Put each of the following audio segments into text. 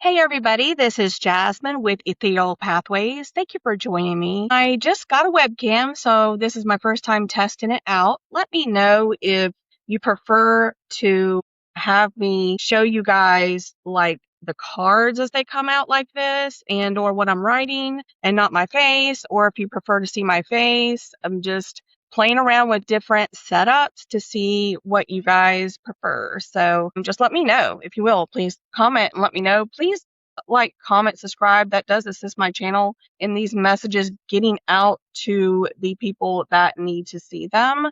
Hey everybody, this is Jasmine with Ethereal Pathways. Thank you for joining me. I just got a webcam, so this is my first time testing it out. Let me know if you prefer to have me show you guys like the cards as they come out like this and or what I'm writing and not my face, or if you prefer to see my face. I'm just playing around with different setups to see what you guys prefer. So just let me know if you will. Please comment and let me know. Please like, comment, subscribe. That does assist my channel in these messages getting out to the people that need to see them.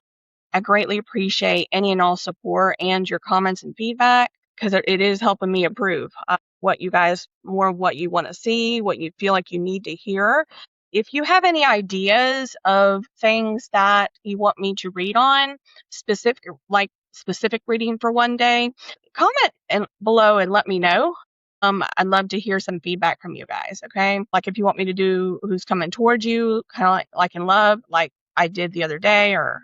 I greatly appreciate any and all support and your comments and feedback because it is helping me improve what you guys, more of what you want to see, what you feel like you need to hear. If you have any ideas of things that you want me to read on, specific reading for one day, comment below and let me know. I'd love to hear some feedback from you guys. Okay, like if you want me to do who's coming towards you, kind of like in love, like I did the other day, or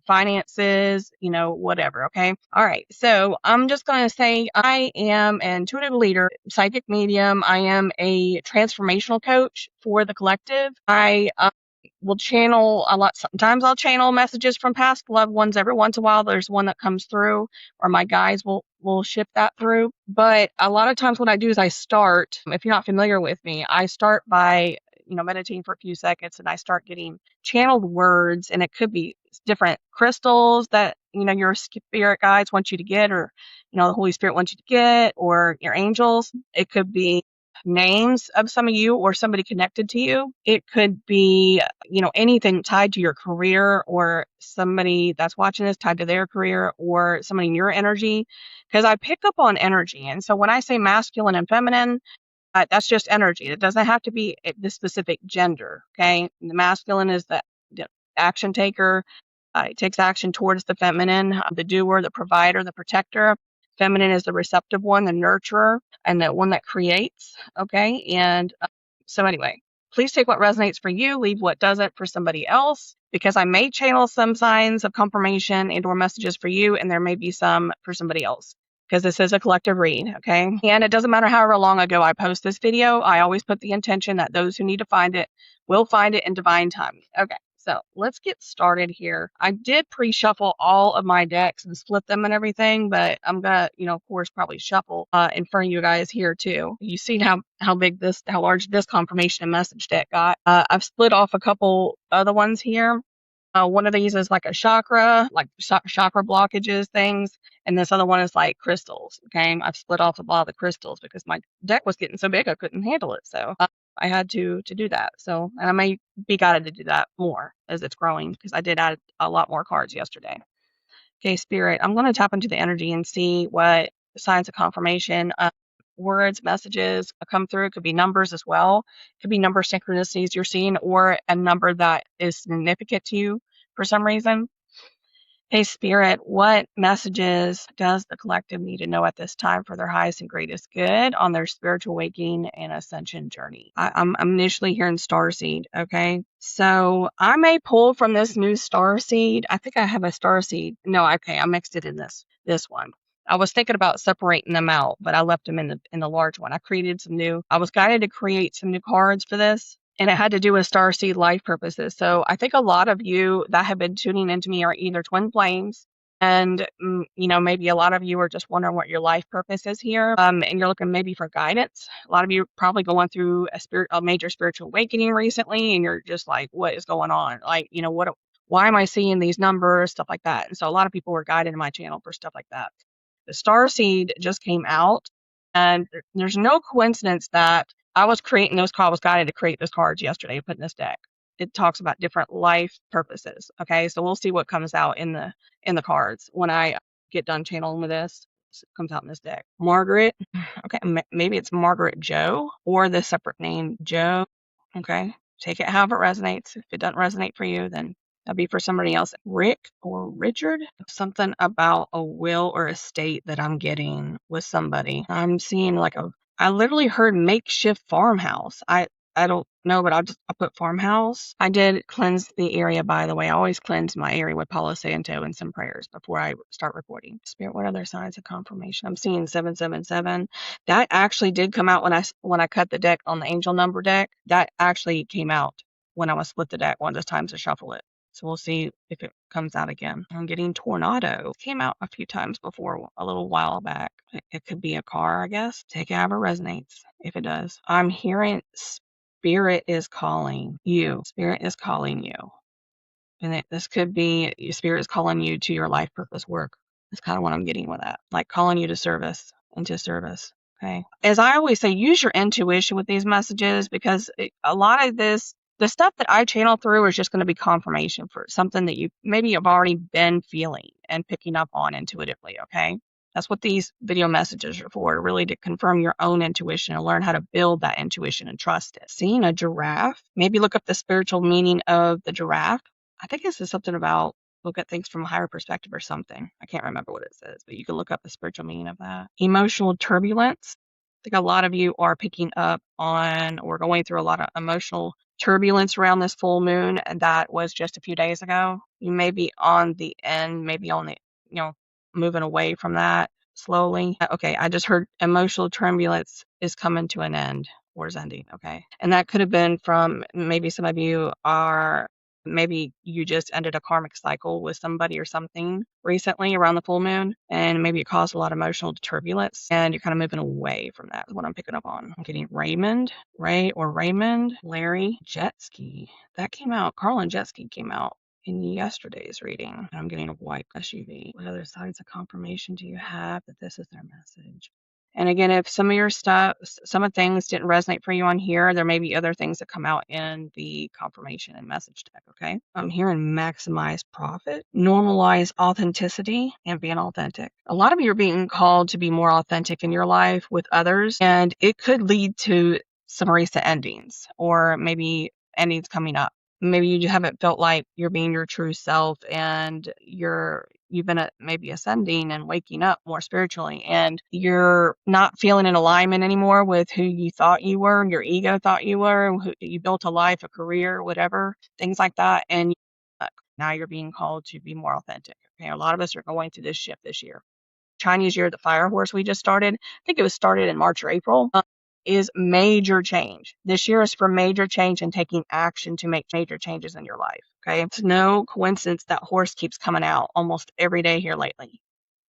finances, whatever. Okay. All right. So I'm just going to say I am an intuitive leader, psychic medium. I am a transformational coach for the collective. I will channel a lot. Sometimes I'll channel messages from past loved ones. Every once in a while, there's one that comes through, or my guides will ship that through. But a lot of times, what I do is I start. If you're not familiar with me, I start by meditating for a few seconds, and I start getting channeled words, and it could be different crystals that your spirit guides want you to get, or the Holy Spirit wants you to get, or your angels. It could be names of some of you or somebody connected to you. It could be, anything tied to your career, or somebody that's watching this tied to their career, or somebody in your energy, because I pick up on energy. And so when I say masculine and feminine, that's just energy. It doesn't have to be the specific gender. Okay. The masculine is the action taker. It takes action towards the feminine, the doer, the provider, the protector. Feminine is the receptive one, the nurturer, and the one that creates. Okay. And so anyway, please take what resonates for you, leave what doesn't for somebody else, because I may channel some signs of confirmation and or messages for you, and there may be some for somebody else, because this is a collective read. Okay. And it doesn't matter however long ago I post this video. I always put the intention that those who need to find it will find it in divine time. Okay. So let's get started here. I did pre-shuffle all of my decks and split them and everything, but I'm gonna, of course, probably shuffle in front of you guys here too. You've seen how large this confirmation and message deck got. I've split off a couple other ones here. One of these is like a chakra, like chakra blockages things, and this other one is like crystals. Okay, I've split off a lot of the crystals because my deck was getting so big I couldn't handle it. So I had to do that. So, and I may be guided to do that more as it's growing, because I did add a lot more cards yesterday. Okay, Spirit, I'm going to tap into the energy and see what signs of confirmation, words, messages come through. It could be numbers as well. It could be number synchronicities you're seeing, or a number that is significant to you for some reason. Hey, Spirit, what messages does the collective need to know at this time for their highest and greatest good on their spiritual awakening and ascension journey? I'm initially hearing starseed. Okay, so I may pull from this new starseed. I think I have a starseed. No, okay, I mixed it in this one. I was thinking about separating them out, but I left them in the large one. I was guided to create some new cards for this, and it had to do with starseed life purposes. So I think a lot of you that have been tuning into me are either twin flames, and maybe a lot of you are just wondering what your life purpose is here, and you're looking maybe for guidance. A lot of you are probably going through a major spiritual awakening recently, and you're just like, what is going on? Like, why am I seeing these numbers, stuff like that. And so a lot of people were guided in my channel for stuff like that. The starseed just came out, and there's no coincidence that I was guided to create those cards yesterday, put in this deck. It talks about different life purposes. Okay, so we'll see what comes out in the cards when I get done channeling with this. It comes out in this deck. Margaret. Okay, maybe it's Margaret Joe, or the separate name Joe. Okay, take it however it resonates. If it doesn't resonate for you, then that'd be for somebody else. Rick or Richard. Something about a will or estate that I'm getting with somebody. I'm seeing I literally heard makeshift farmhouse. I I don't know, but I'll put farmhouse. I did cleanse the area, by the way. I always cleanse my area with Palo Santo and some prayers before I start recording. Spirit, what other signs of confirmation? I'm seeing 777. That actually did come out when I cut the deck on the angel number deck. That actually came out when I was split the deck one of those times to shuffle it. So we'll see if it comes out again. I'm getting tornado. It came out a few times before, a little while back. It could be a car, I guess. Take it however resonates, if it does. I'm hearing Spirit is calling you. Spirit is calling you. And this could be your Spirit is calling you to your life purpose work. That's kind of what I'm getting with that. Like calling you to service, into service. Okay. As I always say, use your intuition with these messages, because a lot of this, the stuff that I channel through is just going to be confirmation for something that you maybe have already been feeling and picking up on intuitively. Okay. That's what these video messages are for, really to confirm your own intuition and learn how to build that intuition and trust it. Seeing a giraffe, maybe look up the spiritual meaning of the giraffe. I think this is something about look at things from a higher perspective or something. I can't remember what it says, but you can look up the spiritual meaning of that. Emotional turbulence. I think a lot of you are picking up on or going through a lot of emotional turbulence around this full moon, and that was just a few days ago. You may be on the end, maybe on the, moving away from that slowly. Okay, I just heard emotional turbulence is coming to an end or is ending. Okay. And that could have been from maybe some of you are maybe you just ended a karmic cycle with somebody or something recently around the full moon, and maybe it caused a lot of emotional turbulence, and you're kind of moving away from that is what I'm picking up on. I'm getting Raymond, Larry, jet ski. That came out, Carl and jet ski came out in yesterday's reading. And I'm getting a white SUV. What other signs of confirmation do you have that this is their message? And again, if some of your stuff, some of things didn't resonate for you on here, there may be other things that come out in the confirmation and message deck, okay? I'm hearing maximize profit, normalize authenticity, and being authentic. A lot of you are being called to be more authentic in your life with others, and it could lead to some recent endings or maybe endings coming up. Maybe you haven't felt like you're being your true self, and you've been maybe ascending and waking up more spiritually, and you're not feeling in alignment anymore with who you thought you were, your ego thought you were, who you built a life, a career, whatever, things like that. And now you're being called to be more authentic. Okay, a lot of us are going through this shift this year. Chinese year, the fire horse we just started, I think it was started in March or April, is major change. This year is for major change and taking action to make major changes in your life. Okay. It's no coincidence that horse keeps coming out almost every day here lately.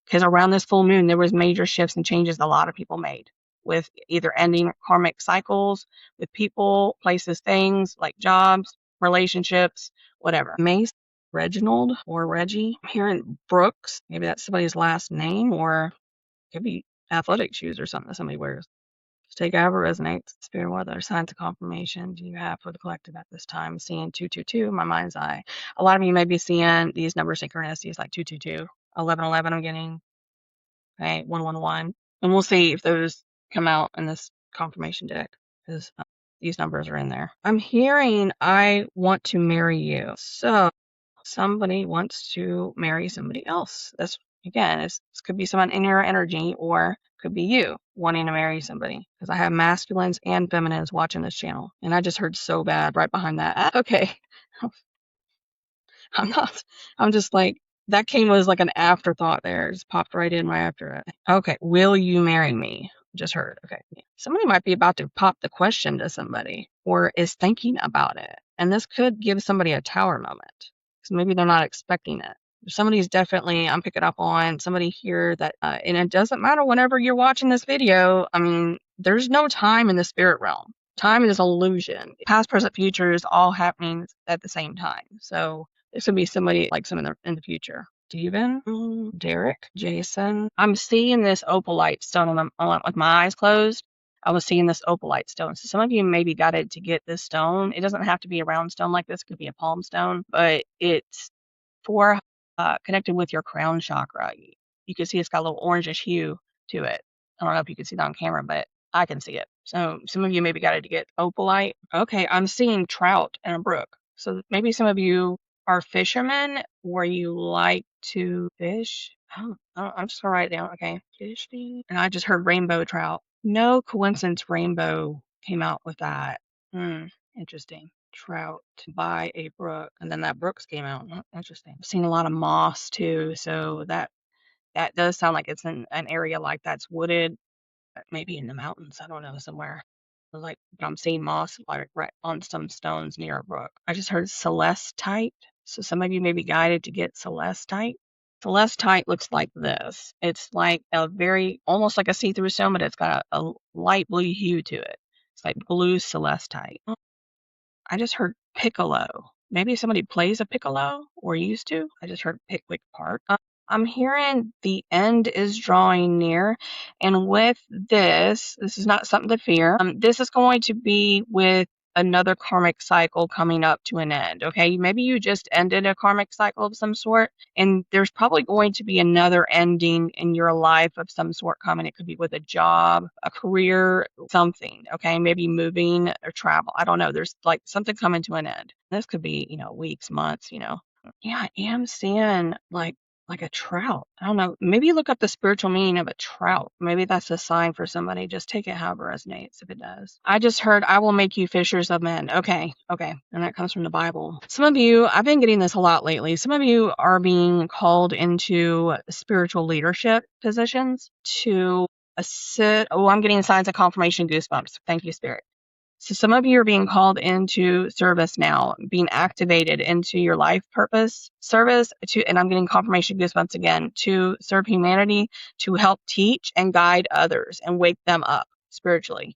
Because around this full moon, there was major shifts and changes a lot of people made with either ending karmic cycles with people, places, things like jobs, relationships, whatever. Mace, Reginald or Reggie. I'm hearing Brooks. Maybe that's somebody's last name, or it could be athletic shoes or something that somebody wears. Just take however resonates. Spirit, what other signs of confirmation do you have for the collective at this time? Seeing 222, my mind's eye. A lot of you may be seeing these number synchronicities like 222, 1111 I'm getting, okay, 111. And we'll see if those come out in this confirmation deck, because these numbers are in there. I'm hearing I want to marry you. So somebody wants to marry somebody else. This could be someone in your energy, or could be you wanting to marry somebody, because I have masculines and feminines watching this channel, and I just heard so bad right behind that. Okay. I'm just like, that came as like an afterthought there. It just popped right in right after it. Okay. Will you marry me? Just heard. Okay. Somebody might be about to pop the question to somebody, or is thinking about it. And this could give somebody a tower moment, because maybe they're not expecting it. Somebody's definitely, I'm picking up on somebody here that, and it doesn't matter whenever you're watching this video. I mean, there's no time in the spirit realm. Time is illusion. Past, present, future is all happening at the same time. So this would be somebody like someone in the future. Steven, Derek, Jason. I'm seeing this opalite stone with my eyes closed. I was seeing this opalite stone. So some of you maybe got it to get this stone. It doesn't have to be a round stone like this. It could be a palm stone, but it's for connected with your crown chakra. You can see it's got a little orangish hue to it. I don't know if you can see that on camera, but I can see it. So some of you maybe got it to get opalite. Okay, I'm seeing trout in a brook. So maybe some of you are fishermen, or you like to fish. I'm just gonna write it down. Okay, fishing. And I just heard rainbow trout. No coincidence rainbow came out with that. Hmm. Interesting. Trout by a brook, and then that Brooks came out. Interesting. I've seen a lot of moss too, so that does sound like it's in an area like that's wooded, maybe in the mountains. I don't know, somewhere. But I'm seeing moss like right on some stones near a brook. I just heard celestite. So some of you may be guided to get celestite. Celestite looks like this. It's like a very, almost like a see-through stone, but it's got a light blue hue to it. It's like blue celestite. I just heard piccolo. Maybe somebody plays a piccolo or used to. I just heard Pickwick Park. I'm hearing the end is drawing near, and with this is not something to fear. This is going to be with another karmic cycle coming up to an end. Okay, maybe you just ended a karmic cycle of some sort, and there's probably going to be another ending in your life of some sort coming. It could be with a job, a career, something. Okay, maybe moving or travel. I don't know. There's like something coming to an end. This could be, weeks, months. Yeah, I am seeing like a trout. I don't know. Maybe look up the spiritual meaning of a trout. Maybe that's a sign for somebody. Just take it however resonates if it does. I just heard, I will make you fishers of men. Okay, okay. And that comes from the Bible. Some of you, I've been getting this a lot lately. Some of you are being called into spiritual leadership positions to assist. Oh, I'm getting signs of confirmation goosebumps. Thank you, Spirit. So some of you are being called into service now, being activated into your life purpose, service to, and I'm getting confirmation goosebumps again, to serve humanity, to help teach and guide others and wake them up spiritually.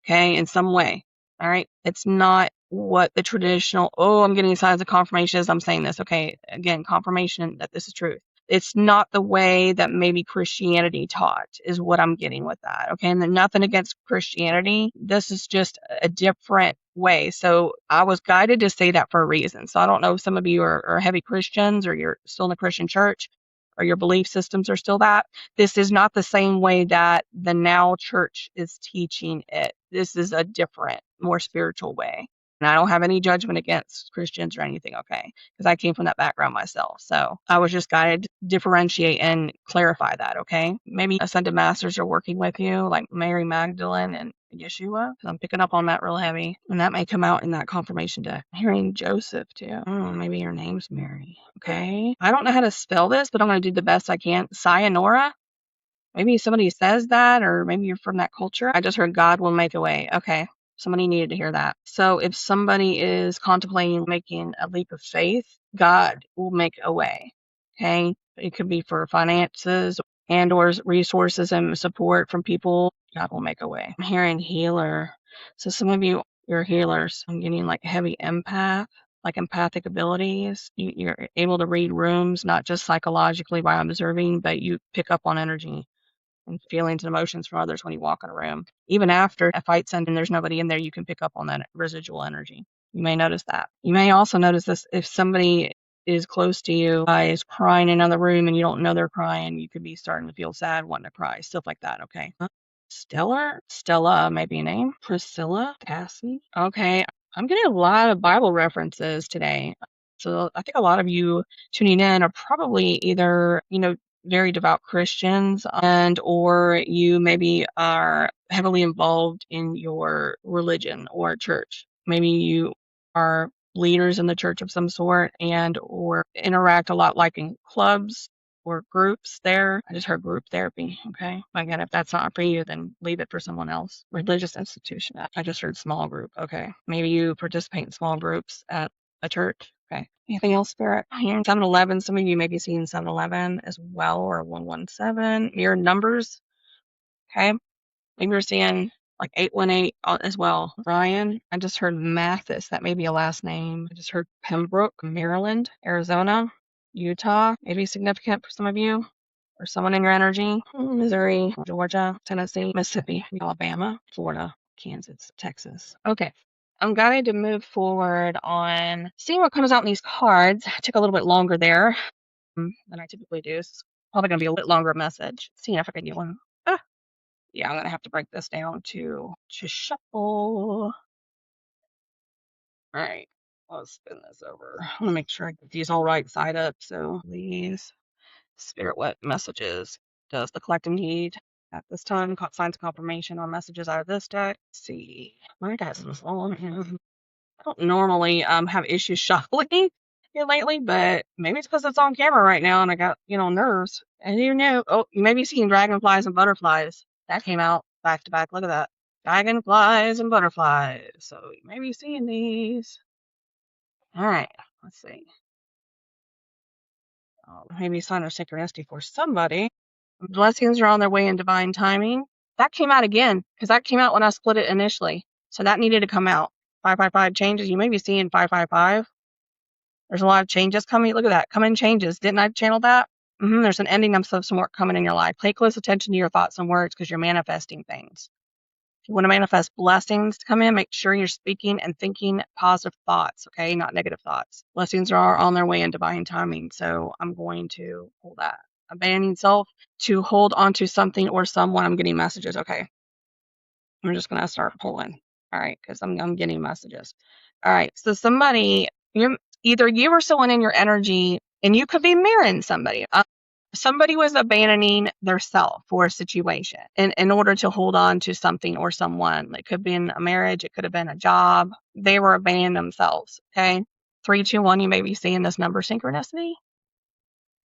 Okay, in some way. All right. It's not what the traditional, oh, I'm getting signs of confirmation as I'm saying this. Okay, again, confirmation that this is truth. It's not the way that maybe Christianity taught, is what I'm getting with that. Okay, and then nothing against Christianity. This is just a different way. So I was guided to say that for a reason. So I don't know if some of you are heavy Christians or you're still in the Christian church or your belief systems are still that. This is not the same way that the now church is teaching it. This is a different, more spiritual way. And I don't have any judgment against Christians or anything, okay? Because I came from that background myself. So I was just guided to differentiate and clarify that, okay? Maybe ascended masters are working with you, like Mary Magdalene and Yeshua. I'm picking up on that real heavy. And that may come out in that confirmation deck. I'm hearing Joseph too. Oh, maybe your name's Mary. Okay. I don't know how to spell this, but I'm going to do the best I can. Sayonara. Maybe somebody says that, or maybe you're from that culture. I just heard God will make a way. Okay. Somebody needed to hear that. So if somebody is contemplating making a leap of faith, God will make a way. Okay. It could be for finances and or resources and support from people. God will make a way. I'm hearing healer. So some of you, you're healers. I'm getting like heavy empath, like empathic abilities. You're able to read rooms, not just psychologically by observing, but you pick up on energy and feelings and emotions from others when you walk in a room. Even after a fight's ended and there's nobody in there, you can pick up on that residual energy. You may notice that. You may also notice this if somebody is close to you is crying in another room and you don't know they're crying, you could be starting to feel sad, wanting to cry, stuff like that, okay? Stella, maybe a name. Priscilla, Cassie. Okay, I'm getting a lot of Bible references today. So I think a lot of you tuning in are probably either, very devout Christians and or you maybe are heavily involved in your religion or church. Maybe you are leaders in the church of some sort and or interact a lot like in clubs or groups there. I just heard group therapy. Okay. Again, if that's not for you, then leave it for someone else. Religious institution. I just heard small group. Okay. Maybe you participate in small groups at a church. Okay. Anything else, Spirit? Here 7-Eleven. Some of you may be seeing 7-Eleven as well, or 117. Mirror numbers. Okay. Maybe you're seeing like 818 as well. Ryan. I just heard Mathis. That may be a last name. I just heard Pembroke, Maryland, Arizona, Utah. Maybe significant for some of you or someone in your energy. Missouri, Georgia, Tennessee, Mississippi, Alabama, Florida, Kansas, Texas. Okay. I'm guided to move forward on seeing what comes out in these cards. It took a little bit longer there than I typically do. It's probably going to be a bit longer message. Seeing if I can get one. Yeah, I'm going to have to break this down to shuffle. All right. Let's spin this over. I want to make sure I get these all right side up. So these, Spirit, what messages does the collective need? At this time, signs of confirmation on messages out of this deck. Let's see. My guys is long. I don't normally have issues shuffling here lately, but maybe it's because it's on camera right now and I got, nerves. And you know, oh, you may be seeing dragonflies and butterflies. That came out back to back. Look at that. Dragonflies and butterflies. So you may be seeing these. All right, let's see. Maybe a sign of synchronicity for somebody. Blessings are on their way in divine timing. That came out again because that came out when I split it initially. So that needed to come out. 555 changes. You may be seeing 555. There's a lot of changes coming. Look at that. Come in changes. Didn't I channel that? There's an ending of some work coming in your life. Pay close attention to your thoughts and words because you're manifesting things. If you want to manifest blessings to come in, make sure you're speaking and thinking positive thoughts, okay? Not negative thoughts. Blessings are on their way in divine timing. So I'm going to hold that. Abandoning self to hold on to something or someone. I'm getting messages. Okay. I'm just going to start pulling. All right. Because I'm getting messages. All right. So somebody, either you or someone in your energy, and you could be mirroring somebody. Somebody was abandoning their self for a situation in order to hold on to something or someone. It could have been a marriage. It could have been a job. They were abandoning themselves. Okay. 3, 2, 1. You may be seeing this number synchronicity.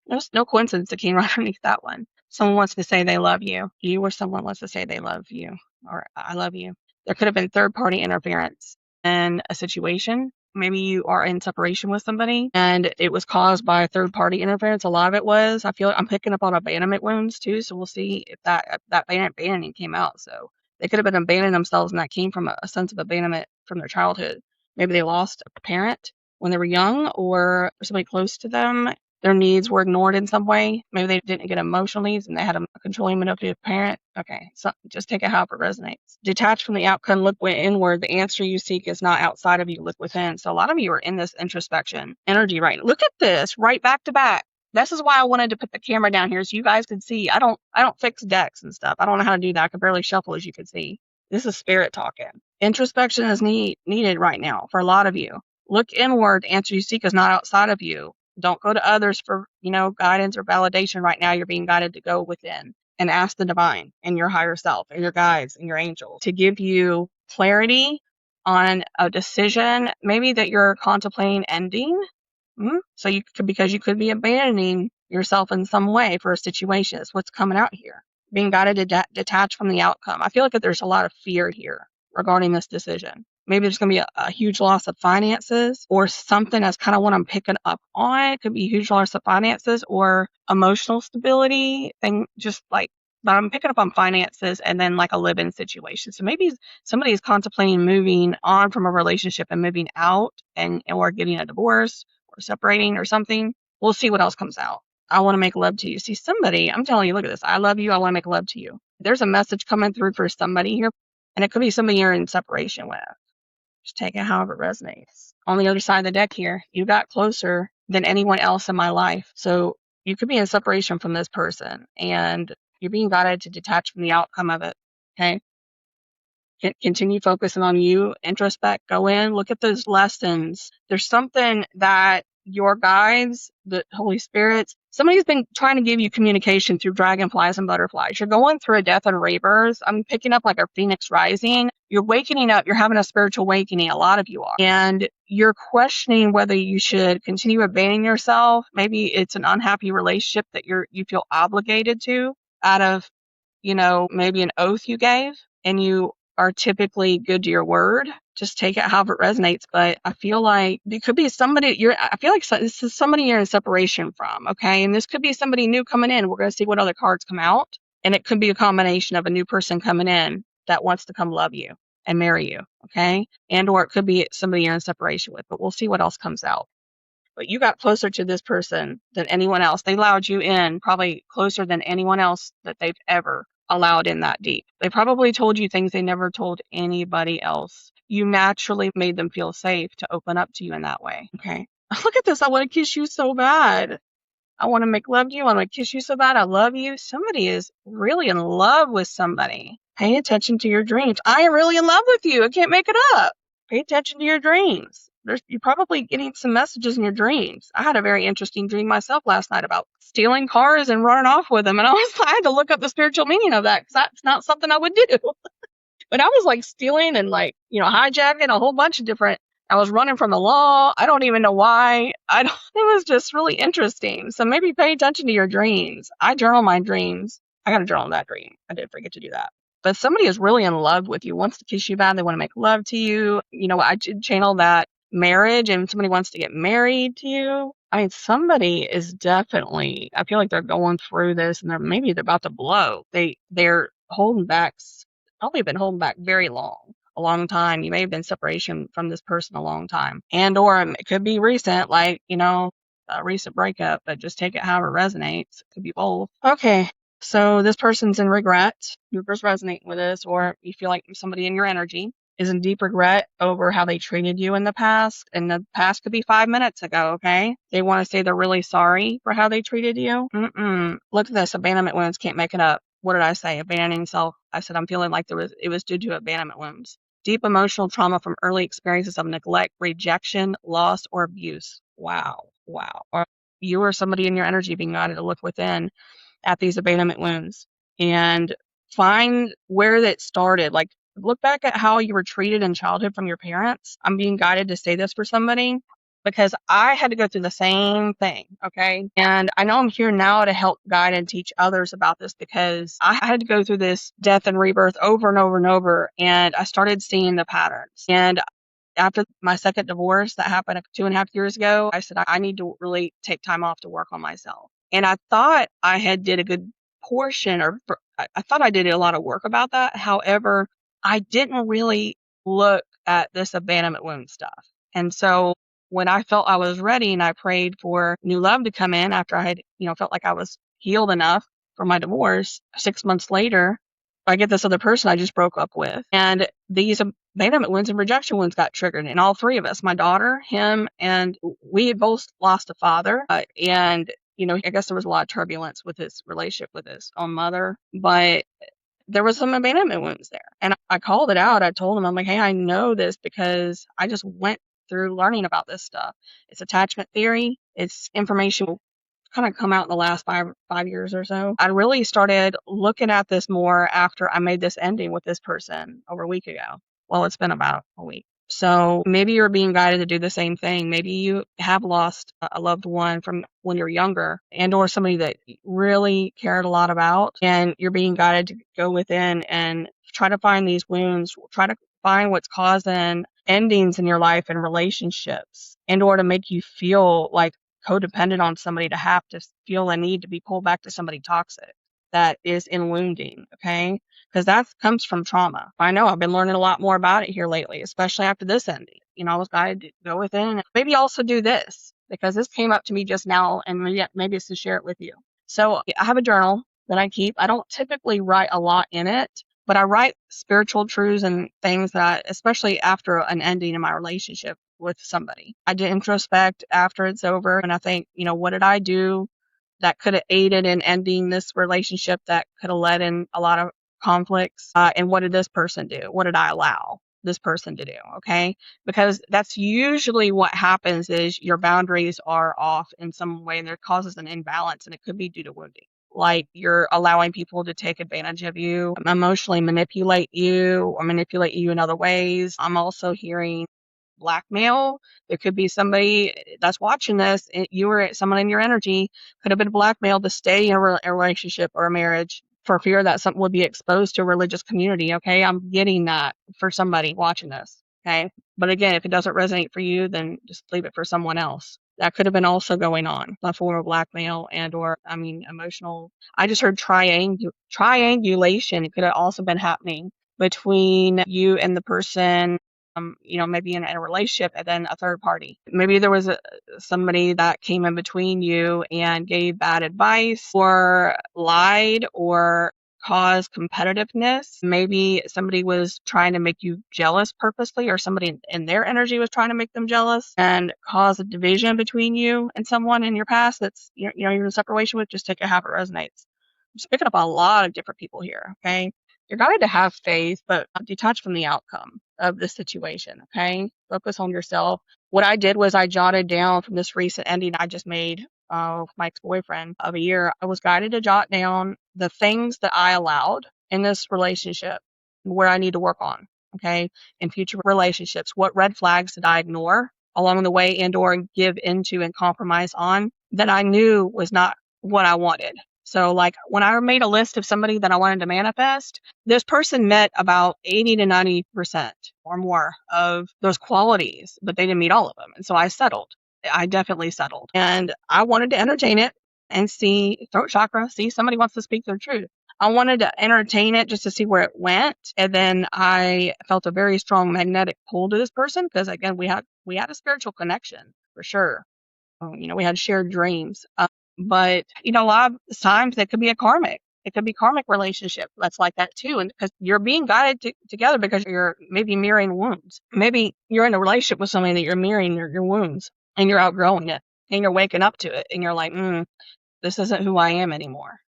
There's no coincidence that came right underneath that one. Someone wants to say they love you. You or someone wants to say they love you or I love you. There could have been third-party interference in a situation. Maybe you are in separation with somebody and it was caused by third-party interference. A lot of it was. I feel like I'm picking up on abandonment wounds too, so we'll see if that abandoning came out. So they could have been abandoning themselves and that came from a sense of abandonment from their childhood. Maybe they lost a parent when they were young or somebody close to them. Their needs were ignored in some way. Maybe they didn't get emotional needs and they had a controlling, manipulative parent. Okay, so just take it however it resonates. Detach from the outcome, look inward. The answer you seek is not outside of you, look within. So a lot of you are in this introspection energy right now. Look at this, right back to back. This is why I wanted to put the camera down here so you guys could see. I don't fix decks and stuff. I don't know how to do that. I can barely shuffle, as you can see. This is spirit talking. Introspection is needed right now for a lot of you. Look inward. The answer you seek is not outside of you. Don't go to others for, guidance or validation right now. You're being guided to go within and ask the divine and your higher self and your guides and your angels to give you clarity on a decision, maybe that you're contemplating ending. So because you could be abandoning yourself in some way for a situation. That's what's coming out here. Being guided to detach from the outcome. I feel like there's a lot of fear here regarding this decision. Maybe there's going to be a huge loss of finances or something. That's kind of what I'm picking up on. It could be a huge loss of finances or emotional stability thing, but I'm picking up on finances and then like a live-in situation. So maybe somebody is contemplating moving on from a relationship and moving out or getting a divorce or separating or something. We'll see what else comes out. I want to make love to you. See, somebody, I'm telling you, look at this. I love you. I want to make love to you. There's a message coming through for somebody here, and it could be somebody you're in separation with. Just take it however it resonates. On the other side of the deck here, you got closer than anyone else in my life. So you could be in separation from this person, and you're being guided to detach from the outcome of it. Okay? Continue focusing on you, introspect, go in, look at those lessons. There's something that your guides, the Holy Spirits, somebody's been trying to give you communication through dragonflies and butterflies. You're going through a death and rebirth. I'm picking up like a phoenix rising. You're wakening up. You're having a spiritual awakening. A lot of you are. And you're questioning whether you should continue abandoning yourself. Maybe it's an unhappy relationship that you feel obligated to out of, maybe an oath you gave, and you are typically good to your word. Just take it however it resonates. But I feel like it could be somebody this is somebody you're in separation from. Okay. And this could be somebody new coming in. We're going to see what other cards come out. And it could be a combination of a new person coming in that wants to come love you and marry you. Okay. And, or it could be somebody you're in separation with, but we'll see what else comes out. But you got closer to this person than anyone else. They allowed you in probably closer than anyone else that they've ever allowed in that deep. They probably told you things they never told anybody else. You naturally made them feel safe to open up to you in that way. Okay. Look at this. I want to kiss you so bad. I want to make love to you. I want to kiss you so bad. I love you. Somebody is really in love with somebody. Pay attention to your dreams. I am really in love with you. I can't make it up. Pay attention to your dreams. you're probably getting some messages in your dreams. I had a very interesting dream myself last night about stealing cars and running off with them. And I had to look up the spiritual meaning of that because that's not something I would do. But I was like stealing and like, hijacking a whole bunch of different. I was running from the law. I don't even know why. I don't, it was just really interesting. So maybe pay attention to your dreams. I journal my dreams. I got to journal that dream. I did forget to do that. But somebody is really in love with you, wants to kiss you bad. They want to make love to you. I channel that marriage and somebody wants to get married to you. I mean, somebody is definitely, I feel like they're going through this and they're about to blow. They're holding back, probably been holding back very long, a long time. You may have been separation from this person a long time, and or it could be recent, like, a recent breakup, but just take it however it resonates. It could be both. Okay. So this person's in regret. Whoever's resonating with this, or you feel like somebody in your energy is in deep regret over how they treated you in the past. And the past could be 5 minutes ago, okay? They want to say they're really sorry for how they treated you. Look at this. Abandonment wounds can't make it up. What did I say? Abandoning self. I said I'm feeling like it was due to abandonment wounds. Deep emotional trauma from early experiences of neglect, rejection, loss, or abuse. Wow. Or you or somebody in your energy being guided to look within at these abandonment wounds and find where that started. Like, look back at how you were treated in childhood from your parents. I'm being guided to say this for somebody because I had to go through the same thing, okay? And I know I'm here now to help guide and teach others about this because I had to go through this death and rebirth over and over and over, and I started seeing the patterns. And after my second divorce that happened 2.5 years ago, I said, I need to really take time off to work on myself. And I thought I had did a good portion, I thought I did a lot of work about that. However, I didn't really look at this abandonment wound stuff. And so when I felt I was ready and I prayed for new love to come in after I had, felt like I was healed enough for my divorce, 6 months later, I get this other person I just broke up with. And these abandonment wounds and rejection wounds got triggered in all three of us, my daughter, him, and we had both lost a father. And I guess there was a lot of turbulence with his relationship with his own mother, but there was some abandonment wounds there. And I called it out. I told him, I'm like, hey, I know this because I just went through learning about this stuff. It's attachment theory. It's information kind of come out in the last five years or so. I really started looking at this more after I made this ending with this person over a week ago. Well, it's been about a week. So maybe you're being guided to do the same thing. Maybe you have lost a loved one from when you're younger and or somebody that you really cared a lot about, and you're being guided to go within and try to find these wounds, try to find what's causing endings in your life and relationships, and or to make you feel like codependent on somebody, to have to feel a need to be pulled back to somebody toxic that is in wounding, okay? Because that comes from trauma. I know I've been learning a lot more about it here lately, especially after this ending. I was guided to go within and maybe also do this because this came up to me just now, and maybe it's to share it with you. So I have a journal that I keep. I don't typically write a lot in it, but I write spiritual truths and things that, especially after an ending in my relationship with somebody, I do introspect after it's over, and I think, what did I do that could have aided in ending this relationship, that could have led in a lot of conflicts, and what did this person do? What did I allow this person to do? Okay, because that's usually what happens is your boundaries are off in some way, and there causes an imbalance, and it could be due to wounding. Like you're allowing people to take advantage of you, emotionally manipulate you, or manipulate you in other ways. I'm also hearing blackmail. There could be somebody that's watching this, you or someone in your energy could have been blackmailed to stay in a relationship or a marriage for fear that something would be exposed to a religious community. Okay, I'm getting that for somebody watching this. Okay, but again, if it doesn't resonate for you, then just leave it for someone else. That could have been also going on, a form of blackmail and or, emotional. I just heard triangulation. It could have also been happening between you and the person, maybe in a relationship, and then a third party. Maybe there was somebody that came in between you and gave bad advice or lied or caused competitiveness. Maybe somebody was trying to make you jealous purposely, or somebody in their energy was trying to make them jealous and cause a division between you and someone in your past that's, you're in a separation with. Just take it how it resonates. I'm just picking up a lot of different people here, okay? You're guided to have faith, but detach from the outcome. of the situation. Okay. Focus on yourself. What I did was I jotted down from this recent ending I just made with my ex-boyfriend of a year. I was guided to jot down the things that I allowed in this relationship where I need to work on. Okay. In future relationships, what red flags did I ignore along the way and or give into and compromise on that I knew was not what I wanted. So like when I made a list of somebody that I wanted to manifest, this person met about 80 to 90% or more of those qualities, but they didn't meet all of them. And so I settled. I definitely settled. And I wanted to entertain it and see throat chakra, see somebody wants to speak their truth. I wanted to entertain it just to see where it went. And then I felt a very strong magnetic pull to this person because again, we had a spiritual connection for sure. We had shared dreams. But a lot of times it could be a karmic. It could be karmic relationship that's like that too. And because you're being guided together because you're maybe mirroring wounds. Maybe you're in a relationship with somebody that you're mirroring your wounds and you're outgrowing it and you're waking up to it and you're like, this isn't who I am anymore.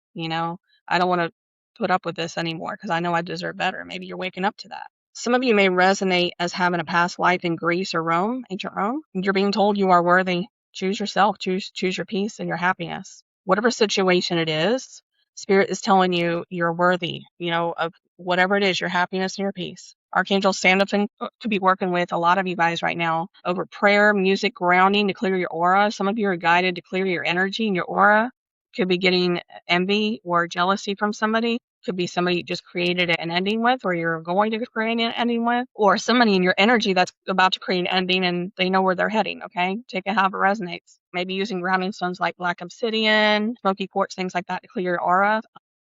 I don't want to put up with this anymore because I know I deserve better. Maybe you're waking up to that. Some of you may resonate as having a past life in Greece or Rome, ancient Rome. You're being told you are worthy. Choose yourself. Choose your peace and your happiness. Whatever situation it is, Spirit is telling you you're worthy, of whatever it is, your happiness and your peace. Archangel Sandalphon could be working with a lot of you guys right now over prayer, music, grounding to clear your aura. Some of you are guided to clear your energy and your aura. Could be getting envy or jealousy from somebody. Could be somebody you just created an ending with, or you're going to create an ending with, or somebody in your energy that's about to create an ending and they know where they're heading. Okay. Take it how it resonates. Maybe using grounding stones like black obsidian, smoky quartz, things like that to clear your aura.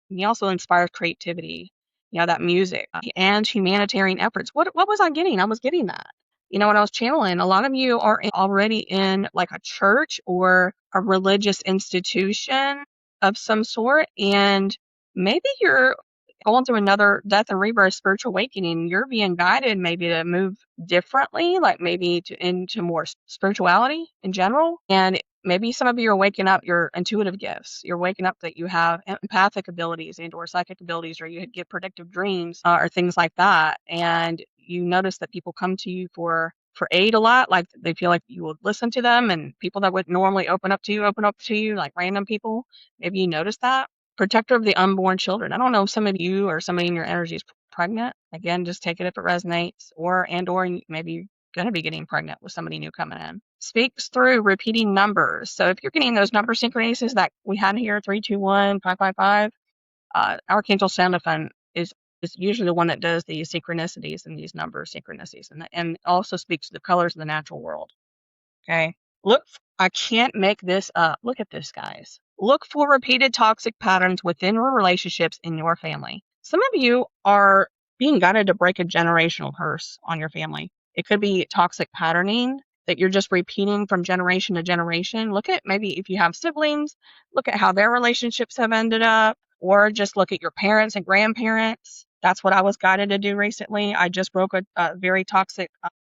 He also inspires creativity, that music and humanitarian efforts. What was I getting? I was getting that. When I was channeling, a lot of you are already in like a church or a religious institution of some sort, and maybe you're going through another death and rebirth spiritual awakening. You're being guided maybe to move differently, like maybe into more spirituality in general. And maybe some of you are waking up your intuitive gifts. You're waking up that you have empathic abilities and or psychic abilities, or you get predictive dreams or things like that. And you notice that people come to you for aid a lot, like they feel like you would listen to them, and people that would normally open up to you, like random people. Maybe you notice that. Protector of the unborn children. I don't know if some of you or somebody in your energy is pregnant. Again, just take it if it resonates, or maybe you're going to be getting pregnant with somebody new coming in. Speaks through repeating numbers. So if you're getting those number synchronicities that we had here, 321, 555, Archangel Sandalphon is usually the one that does these synchronicities and these number synchronicities, and also speaks to the colors of the natural world. Okay. Look, I can't make this up. Look at this, guys. Look for repeated toxic patterns within your relationships in your family. Some of you are being guided to break a generational curse on your family. It could be toxic patterning that you're just repeating from generation to generation. Look at maybe if you have siblings, look at how their relationships have ended up, or just look at your parents and grandparents. That's what I was guided to do recently. I just broke a very toxic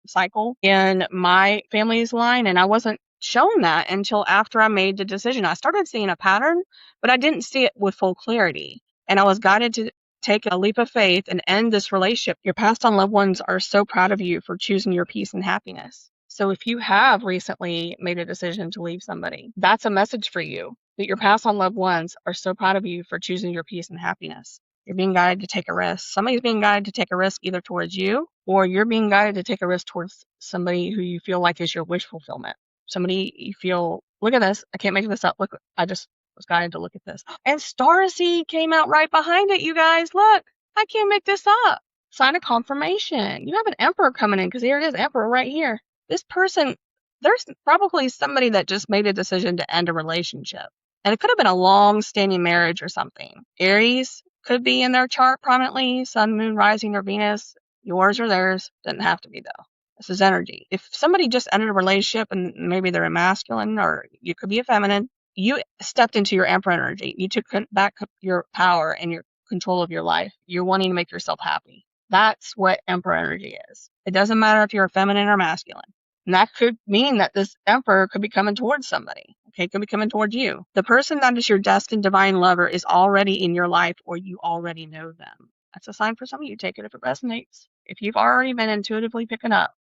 cycle in my family's line, and I wasn't shown that until after I made the decision. I started seeing a pattern, but I didn't see it with full clarity, and I was guided to take a leap of faith and end this relationship. Your past on loved ones are so proud of you for choosing your peace and happiness. So if you have recently made a decision to leave somebody, that's a message for you that your past on loved ones are so proud of you for choosing your peace and happiness. You're being guided to take a risk. Somebody's being guided to take a risk either towards you, or you're being guided to take a risk towards somebody who you feel like is your wish fulfillment. Somebody you feel, look at this. I can't make this up. Look, I just was guided to look at this. And Starseed came out right behind it, you guys. Look, I can't make this up. Sign of confirmation. You have an emperor coming in, because here it is, emperor right here. This person, there's probably somebody that just made a decision to end a relationship. And it could have been a long-standing marriage or something. Aries could be in their chart prominently, sun, moon, rising, or Venus. Yours or theirs. Doesn't have to be, though. This is energy. If somebody just ended a relationship and maybe they're a masculine, or you could be a feminine, you stepped into your emperor energy. You took back your power and your control of your life. You're wanting to make yourself happy. That's what emperor energy is. It doesn't matter if you're a feminine or masculine. And that could mean that this emperor could be coming towards somebody. Okay, it could be coming towards you. The person that is your destined divine lover is already in your life, or you already know them. That's a sign for some of you. Take it if it resonates. if you've already been intuitively picking up,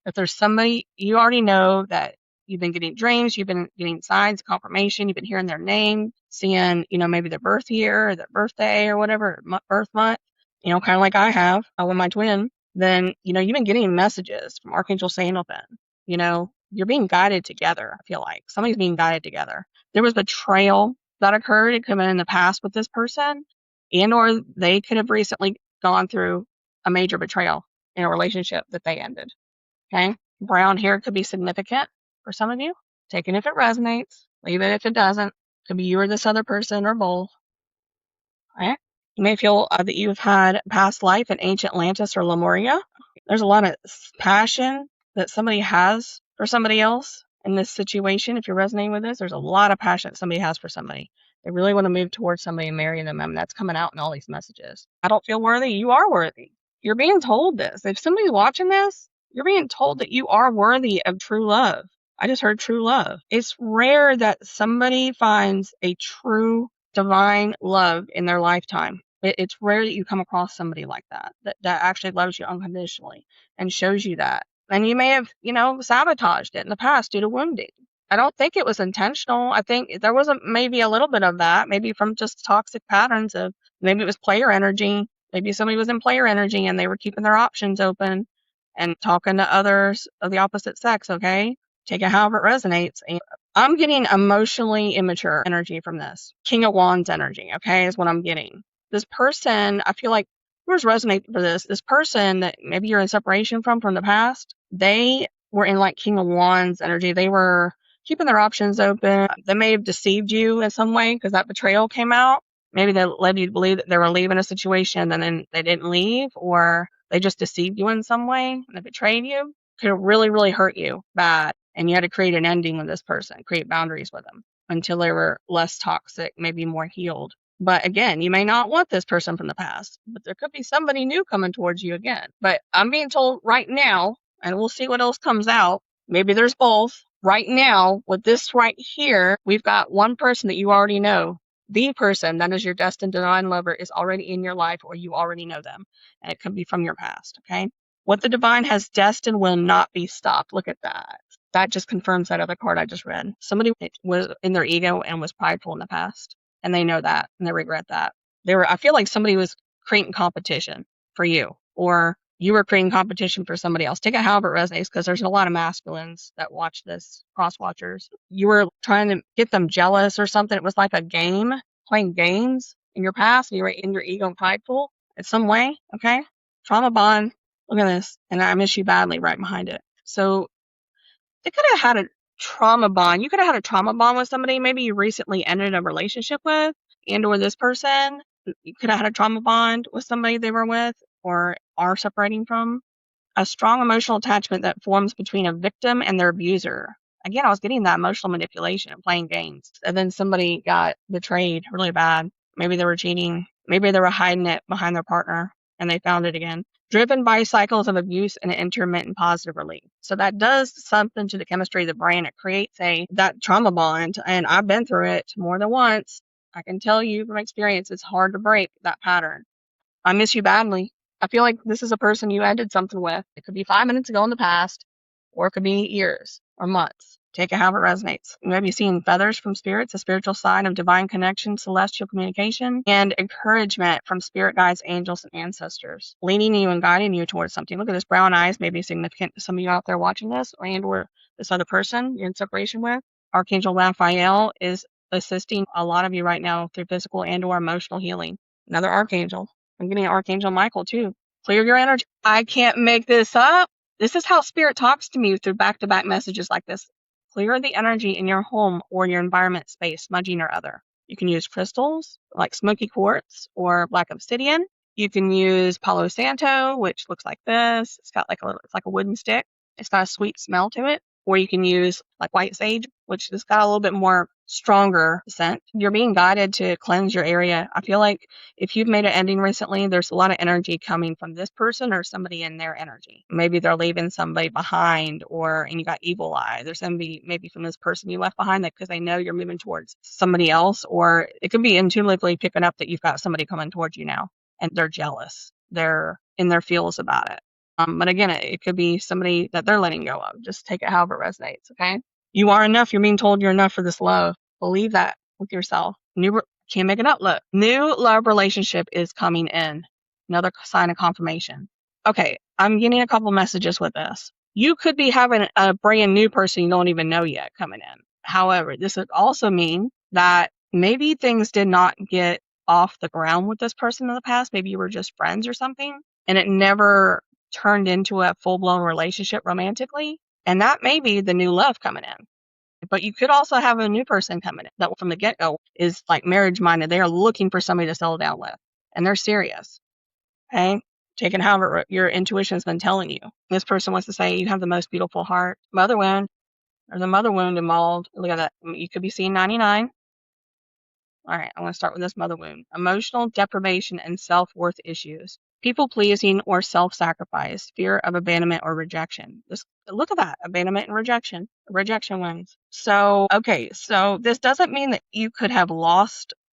if there's somebody you already know that you've been getting dreams, you've been getting signs, confirmation, you've been hearing their name, seeing, maybe their birth year, or their birthday, or whatever, birth month, kind of like I have with my twin, then, you've been getting messages from Archangel Sandalphon. You're being guided together, I feel like. Somebody's being guided together. There was betrayal that occurred. It could have been in the past with this person, and or they could have recently gone through a major betrayal in a relationship that they ended. Okay? Brown hair could be significant for some of you. Take it if it resonates. Leave it if it doesn't. Could be you or this other person or both. Okay? You may feel that you've had past life in ancient Atlantis or Lemuria. There's a lot of passion that somebody has for somebody else in this situation. If you're resonating with this, there's a lot of passion that somebody has for somebody. They really want to move towards somebody and marry them, and that's coming out in all these messages. I don't feel worthy. You are worthy. You're being told this. If somebody's watching this, you're being told that you are worthy of true love. I just heard true love. It's rare that somebody finds a true divine love in their lifetime. It's rare that you come across somebody like that actually loves you unconditionally and shows you that. And you may have, sabotaged it in the past due to wounding. I don't think it was intentional. I think there was maybe a little bit of that, maybe from just toxic patterns of, maybe it was player energy. Maybe somebody was in player energy and they were keeping their options open and talking to others of the opposite sex, okay? Take it however it resonates. And I'm getting emotionally immature energy from this. King of Wands energy, okay, is what I'm getting. This person, I feel like, who's resonating for this? This person that maybe you're in separation from the past, they were in like King of Wands energy. They were keeping their options open. They may have deceived you in some way because that betrayal came out. Maybe they led you to believe that they were leaving a situation and then they didn't leave, or they just deceived you in some way and they betrayed you. Could have really, really hurt you bad. And you had to create an ending with this person, create boundaries with them until they were less toxic, maybe more healed. But again, you may not want this person from the past, but there could be somebody new coming towards you again. But I'm being told right now, and we'll see what else comes out. Maybe there's both. Right now, with this right here, we've got one person that you already know. The person that is your destined divine lover is already in your life, or you already know them. And it could be from your past, okay? What the divine has destined will not be stopped. Look at that. That just confirms that other card I just read. Somebody was in their ego and was prideful in the past, and they know that, and they regret that. I feel like somebody was creating competition for you, or you were creating competition for somebody else. Take it however it resonates, because there's a lot of masculines that watch this, cross watchers. You were trying to get them jealous or something. It was like a game, playing games in your past, and you were in your ego and prideful in some way, okay? Trauma bond. Look at this. And I miss you badly right behind it. So they could have had a trauma bond. You could have had a trauma bond with somebody maybe you recently ended a relationship with, and or this person. You could have had a trauma bond with somebody they were with or are separating from. A strong emotional attachment that forms between a victim and their abuser. Again, I was getting that emotional manipulation and playing games. And then somebody got betrayed really bad. Maybe they were cheating. Maybe they were hiding it behind their partner and they found it again. Driven by cycles of abuse and intermittent positive relief. So that does something to the chemistry of the brain. It creates that trauma bond. And I've been through it more than once. I can tell you from experience, it's hard to break that pattern. I miss you badly. I feel like this is a person you ended something with. It could be 5 minutes ago in the past, or it could be years or months. Take it however it resonates. You may be seeing feathers from spirits, a spiritual sign of divine connection, celestial communication, and encouragement from spirit guides, angels, and ancestors, leading you and guiding you towards something. Look at this. Brown eyes may be significant to some of you out there watching this, or this other person you're in separation with. Archangel Raphael is assisting a lot of you right now through physical and or emotional healing. Another archangel. I'm getting Archangel Michael too. Clear your energy. I can't make this up. This is how Spirit talks to me through back-to-back messages like this. Clear the energy in your home or your environment space, smudging or other. You can use crystals like smoky quartz or black obsidian. You can use Palo Santo, which looks like this. It's got it's like a wooden stick. It's got a sweet smell to it. Or you can use like white sage, which has got a little bit more stronger scent. You're being guided to cleanse your area. I feel like if you've made an ending recently, there's a lot of energy coming from this person or somebody in their energy. Maybe they're leaving somebody behind, and you got evil eye. There's somebody maybe from this person you left behind that because they know you're moving towards somebody else, or it could be intuitively picking up that you've got somebody coming towards you now and they're jealous. They're in their feels about it. But again, it could be somebody that they're letting go of. Just take it however it resonates, okay? You are enough. You're being told you're enough for this love. Believe that with yourself. Can't make it up. Look, new love relationship is coming in. Another sign of confirmation. Okay, I'm getting a couple messages with this. You could be having a brand new person you don't even know yet coming in. However, this would also mean that maybe things did not get off the ground with this person in the past. Maybe you were just friends or something, and it never turned into a full-blown relationship romantically. And that may be the new love coming in. But you could also have a new person coming in that from the get-go is like marriage minded. They are looking for somebody to settle down with, and they're serious. Okay? Taking however your intuition has been telling you. This person wants to say you have the most beautiful heart. Mother wound. There's a mother wound involved. Look at that. You could be seeing 99. All right, I'm going to start with this mother wound. Emotional deprivation and self-worth issues. People pleasing or self-sacrifice, fear of abandonment or rejection. Just look at that, abandonment and rejection wounds. So, okay, so this doesn't mean that you could have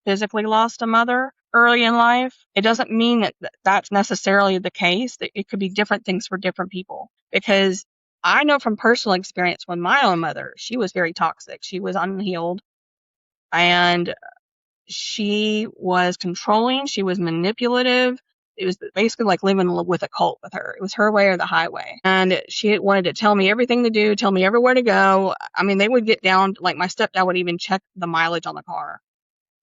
physically lost a mother early in life. It doesn't mean that that's necessarily the case. That it could be different things for different people. Because I know from personal experience when my own mother, she was very toxic. She was unhealed. And she was controlling. She was manipulative. It was basically like living with a cult with her. It was her way or the highway. And she wanted to tell me everything to do, tell me everywhere to go. I mean, they would get down, like my stepdad would even check the mileage on the car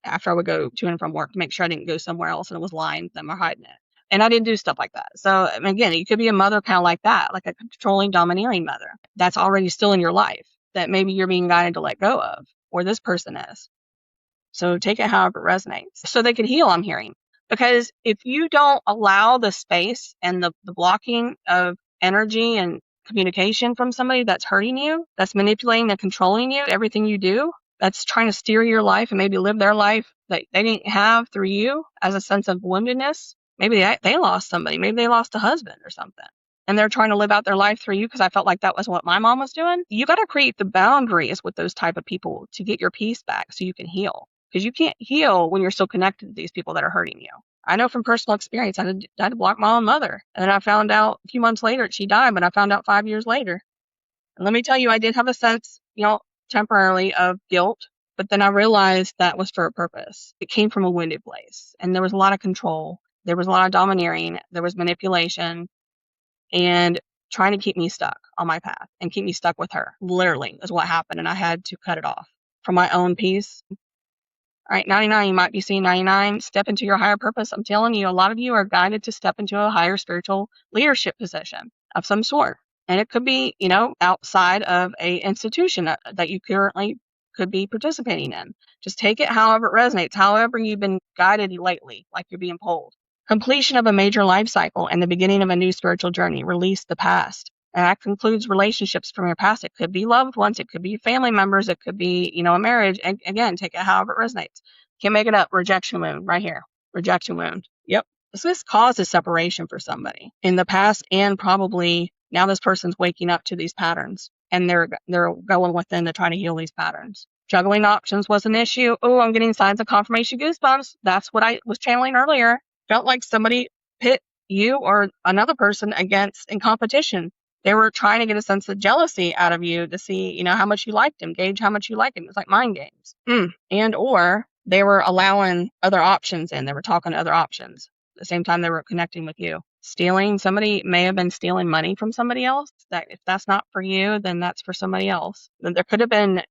after I would go to and from work to make sure I didn't go somewhere else and it was lying to them or hiding it. And I didn't do stuff like that. So again, you could be a mother kind of like that, like a controlling, domineering mother that's already still in your life that maybe you're being guided to let go of, or this person is. So take it however it resonates. So they can heal, I'm hearing. Because if you don't allow the space and the blocking of energy and communication from somebody that's hurting you, that's manipulating and controlling you, everything you do, that's trying to steer your life and maybe live their life that they didn't have through you as a sense of woundedness, maybe they lost somebody. Maybe they lost a husband or something. And they're trying to live out their life through you because I felt like that was what my mom was doing. You got to create the boundaries with those type of people to get your peace back so you can heal. Because you can't heal when you're still connected to these people that are hurting you. I know from personal experience, I had to block my own mother. And then I found out a few months later she died, but I found out 5 years later. And let me tell you, I did have a sense, temporarily of guilt, but then I realized that was for a purpose. It came from a wounded place. And there was a lot of control. There was a lot of domineering. There was manipulation. And trying to keep me stuck on my path and keep me stuck with her. Literally is what happened. And I had to cut it off for my own peace. All right, 99, you might be seeing 99. Step into your higher purpose. I'm telling you, a lot of you are guided to step into a higher spiritual leadership position of some sort. And it could be, outside of a institution that you currently could be participating in. Just take it however it resonates, however you've been guided lately, like you're being pulled. Completion of a major life cycle and the beginning of a new spiritual journey. Release the past. And that concludes relationships from your past. It could be loved ones. It could be family members. It could be, a marriage. And again, take it however it resonates. Can't make it up. Rejection wound right here. Rejection wound. Yep. This causes separation for somebody in the past, and probably now this person's waking up to these patterns and they're going within to try to heal these patterns. Juggling options was an issue. Oh, I'm getting signs of confirmation goosebumps. That's what I was channeling earlier. Felt like somebody pit you or another person against in competition. They were trying to get a sense of jealousy out of you to see, how much you liked him, gauge how much you liked him. It's like mind games. And or they were allowing other options in. They were talking to other options at the same time they were connecting with you. Stealing, somebody may have been stealing money from somebody else. That if that's not for you, then that's for somebody else. Then there could have been,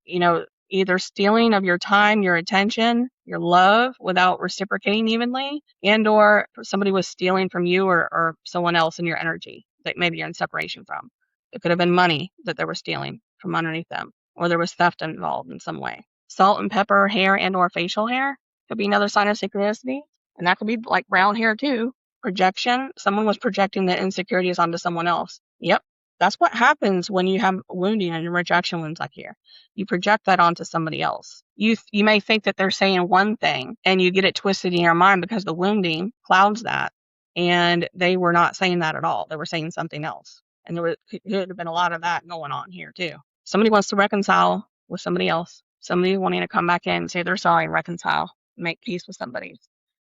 either stealing of your time, your attention, your love without reciprocating evenly, and or somebody was stealing from you or someone else in your energy that maybe you're in separation from. It could have been money that they were stealing from underneath them, or there was theft involved in some way. Salt and pepper hair and or facial hair could be another sign of synchronicity, and that could be like brown hair too. Projection, someone was projecting the insecurities onto someone else. Yep. That's what happens when you have wounding and rejection wounds like here. You project that onto somebody else. You may think that they're saying one thing and you get it twisted in your mind because the wounding clouds that. And they were not saying that at all. They were saying something else. And there could have been a lot of that going on here too. Somebody wants to reconcile with somebody else. Somebody wanting to come back in and say they're sorry and reconcile, make peace with somebody.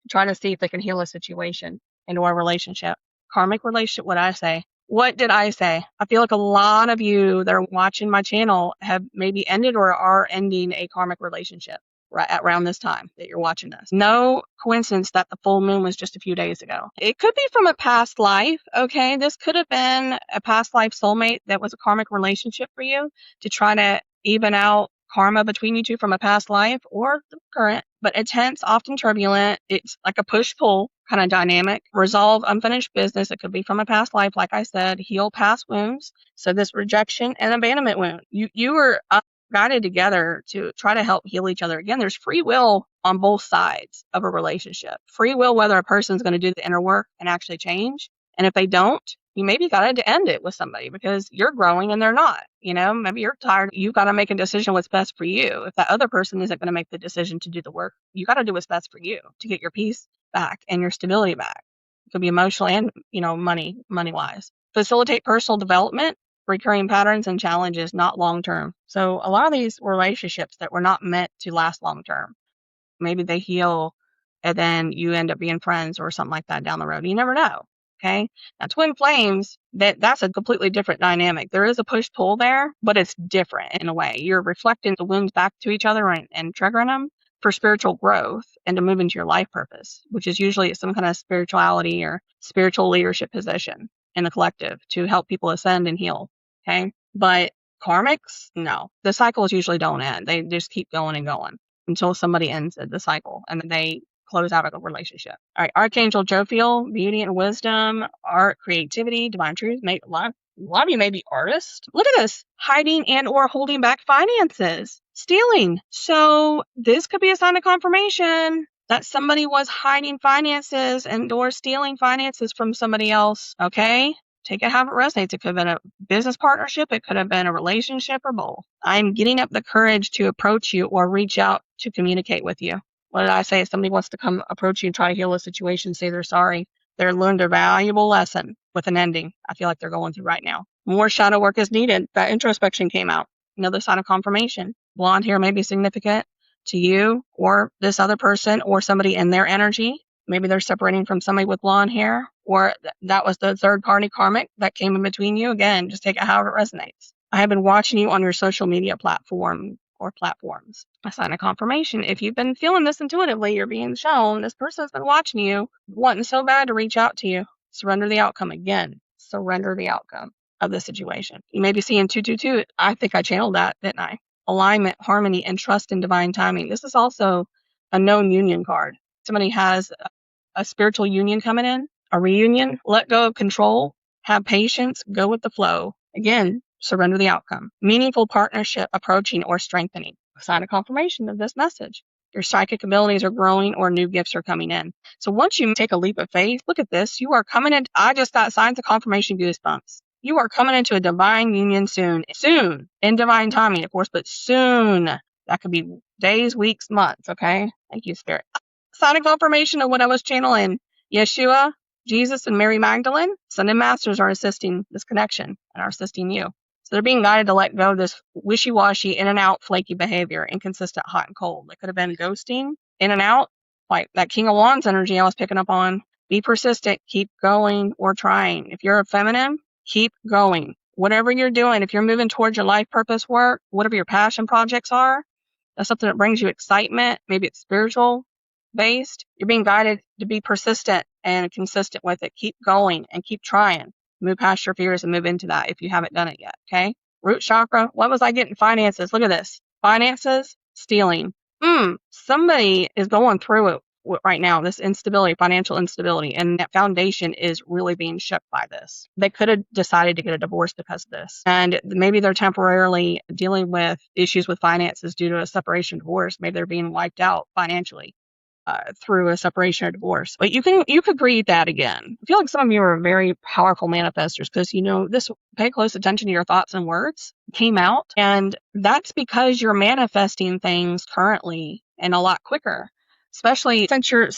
Try to see if they can heal a situation into our relationship. Karmic relationship, what I say. What did I say? I feel like a lot of you that are watching my channel have maybe ended or are ending a karmic relationship right at around this time that you're watching this. No coincidence that the full moon was just a few days ago. It could be from a past life, okay? This could have been a past life soulmate that was a karmic relationship for you to try to even out karma between you two from a past life or the current, but intense, often turbulent. It's like a push-pull kind of dynamic. Resolve unfinished business. It could be from a past life, like I said. Heal past wounds. So this rejection and abandonment wound. You were guided together to try to help heal each other. Again, there's free will on both sides of a relationship. Free will whether a person's going to do the inner work and actually change. And if they don't, you maybe got to end it with somebody because you're growing and they're not. Maybe you're tired. You've got to make a decision what's best for you. If that other person isn't going to make the decision to do the work, you got to do what's best for you to get your peace back and your stability back. It could be emotional and, money wise. Facilitate personal development, recurring patterns and challenges, not long term. So a lot of these relationships that were not meant to last long term, maybe they heal and then you end up being friends or something like that down the road. You never know. Okay. Now, twin flames, that's a completely different dynamic. There is a push pull there, but it's different in a way. You're reflecting the wounds back to each other and triggering them for spiritual growth and to move into your life purpose, which is usually some kind of spirituality or spiritual leadership position in the collective to help people ascend and heal. Okay. But karmics, no. The cycles usually don't end. They just keep going and going until somebody ends the cycle and then they close out a relationship. All right, Archangel Jophiel, beauty and wisdom, art, creativity, divine truth. A lot of you may be artists. Look at this, hiding and or holding back finances, stealing. So this could be a sign of confirmation that somebody was hiding finances and or stealing finances from somebody else. Okay. Take it how it resonates. It could have been a business partnership. It could have been a relationship or both. I'm getting up the courage to approach you or reach out to communicate with you. What did I say? If somebody wants to come approach you and try to heal a situation, say they're sorry. They're learned a valuable lesson with an ending. I feel like they're going through right now. More shadow work is needed. That introspection came out. Another sign of confirmation. Blonde hair may be significant to you or this other person or somebody in their energy. Maybe they're separating from somebody with blonde hair, or that was the third party karmic that came in between you. Again, just take it however it resonates. I have been watching you on your social media platform or platforms. A sign of confirmation. If you've been feeling this intuitively, you're being shown this person's been watching you, wanting so bad to reach out to you. Surrender the outcome. Again, surrender the outcome of the situation. You may be seeing 222. I think I channeled that, didn't I? Alignment, harmony, and trust in divine timing. This is also a known union card. Somebody has a spiritual union coming in, a reunion. Let go of control, have patience, go with the flow. Again, surrender the outcome. Meaningful partnership approaching or strengthening. A sign of confirmation of this message. Your psychic abilities are growing or new gifts are coming in. So once you take a leap of faith, look at this. You are coming in. I just got signs of confirmation goosebumps. You are coming into a divine union soon. Soon. In divine timing, of course, but soon. That could be days, weeks, months. Okay. Thank you, Spirit. Sign of confirmation of what I was channeling. Yeshua, Jesus, and Mary Magdalene, Ascended Masters are assisting this connection and are assisting you. So they're being guided to let go of this wishy-washy, in and out, flaky behavior, inconsistent, hot and cold. It could have been ghosting, in and out, like that King of Wands energy I was picking up on. Be persistent, keep going or trying. If you're a feminine, keep going. Whatever you're doing, if you're moving towards your life purpose work, whatever your passion projects are, that's something that brings you excitement. Maybe it's spiritual based. You're being guided to be persistent and consistent with it. Keep going and keep trying. Move past your fears and move into that if you haven't done it yet. Okay. Root chakra. What was I getting? Finances. Look at this. Finances, stealing. Somebody is going through it right now, this instability, financial instability, and that foundation is really being shook by this. They could have decided to get a divorce because of this. And maybe they're temporarily dealing with issues with finances due to a separation divorce. Maybe they're being wiped out financially through a separation or divorce. But you could read that again. I feel like some of you are very powerful manifestors because, this, pay close attention to your thoughts and words came out. And that's because you're manifesting things currently and a lot quicker, especially since your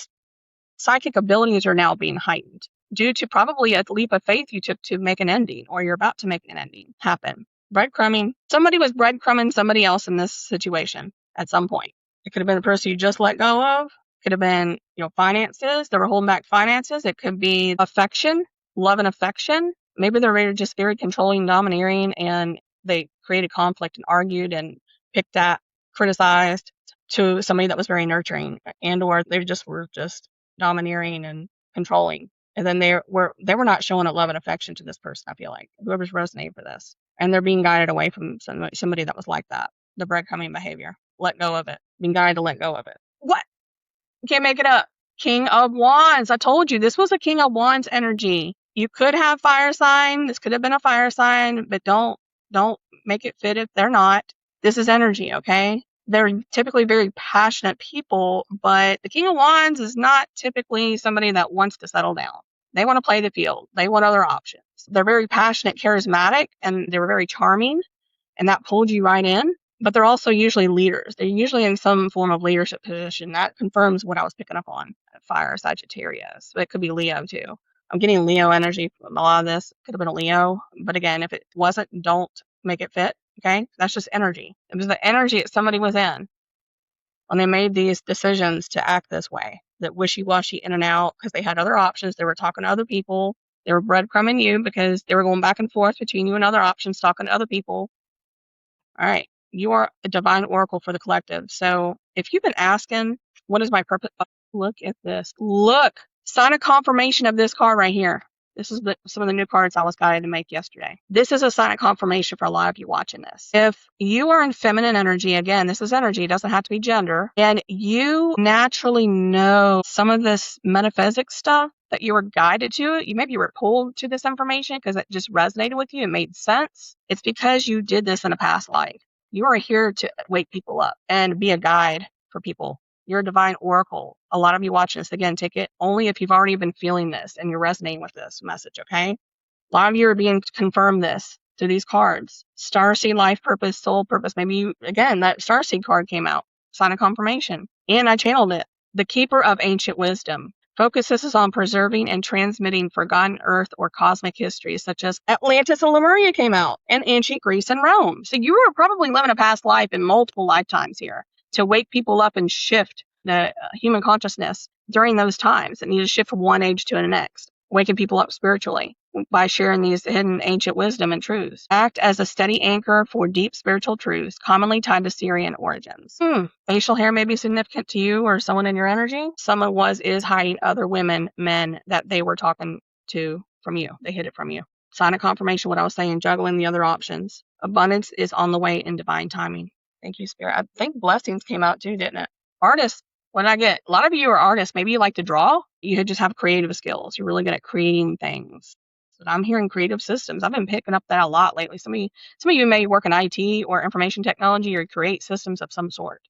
psychic abilities are now being heightened due to probably a leap of faith you took to make an ending, or you're about to make an ending happen. Breadcrumbing. Somebody was breadcrumbing somebody else in this situation at some point. It could have been a person you just let go of. Could have been, finances. They were holding back finances. It could be affection, love and affection. Maybe they're just very controlling, domineering, and they created conflict and argued and picked at, criticized to somebody that was very nurturing, and or they just were just domineering and controlling. And then they were not showing a love and affection to this person. I feel like whoever's resonating for this, and they're being guided away from somebody that was like that. The breadcrumbing behavior. Let go of it. Being guided to let go of it. What? You can't make it up. King of Wands. I told you this was a King of Wands energy. You could have fire sign. This could have been a fire sign, but don't make it fit if they're not. This is energy, okay? They're typically very passionate people, but the King of Wands is not typically somebody that wants to settle down. They want to play the field. They want other options. They're very passionate, charismatic, and they were very charming, and that pulled you right in. But they're also usually leaders. They're usually in some form of leadership position. That confirms what I was picking up on. Fire, Sagittarius. But it could be Leo too. I'm getting Leo energy from a lot of this. Could have been a Leo. But again, if it wasn't, don't make it fit. Okay? That's just energy. It was the energy that somebody was in when they made these decisions to act this way. That wishy-washy in and out because they had other options. They were talking to other people. They were breadcrumbing you because they were going back and forth between you and other options, talking to other people. All right. You are a divine oracle for the collective. So if you've been asking, what is my purpose? Oh, look at this. Look, sign a confirmation of this card right here. This is some of the new cards I was guided to make yesterday. This is a sign of confirmation for a lot of you watching this. If you are in feminine energy, again, this is energy. It doesn't have to be gender. And you naturally know some of this metaphysics stuff that you were guided to. Maybe you were pulled to this information because it just resonated with you. It made sense. It's because you did this in a past life. You are here to wake people up and be a guide for people. You're a divine oracle. A lot of you watching this, again, take it only if you've already been feeling this and you're resonating with this message, okay? A lot of you are being confirmed this through these cards. Starseed, life purpose, soul purpose. Maybe you, again, that Starseed card came out. Sign of confirmation. And I channeled it. The keeper of ancient wisdom. Focuses on preserving and transmitting forgotten earth or cosmic histories such as Atlantis and Lemuria came out, and ancient Greece and Rome. So you were probably living a past life in multiple lifetimes here to wake people up and shift the human consciousness during those times. It needed to shift from one age to the next, waking people up spiritually by sharing these hidden ancient wisdom and truths. Act as a steady anchor for deep spiritual truths, commonly tied to Syrian origins. Facial hair may be significant to you or someone in your energy. Someone is hiding other women, men that they were talking to from you. They hid it from you. Sign of confirmation, what I was saying, juggling the other options. Abundance is on the way in divine timing. Thank you, Spirit. I think blessings came out too, didn't it? Artists. What did I get? A lot of you are artists. Maybe you like to draw. You just have creative skills. You're really good at creating things. But I'm hearing creative systems. I've been picking up that a lot lately. Some of you may work in IT or information technology or create systems of some sort.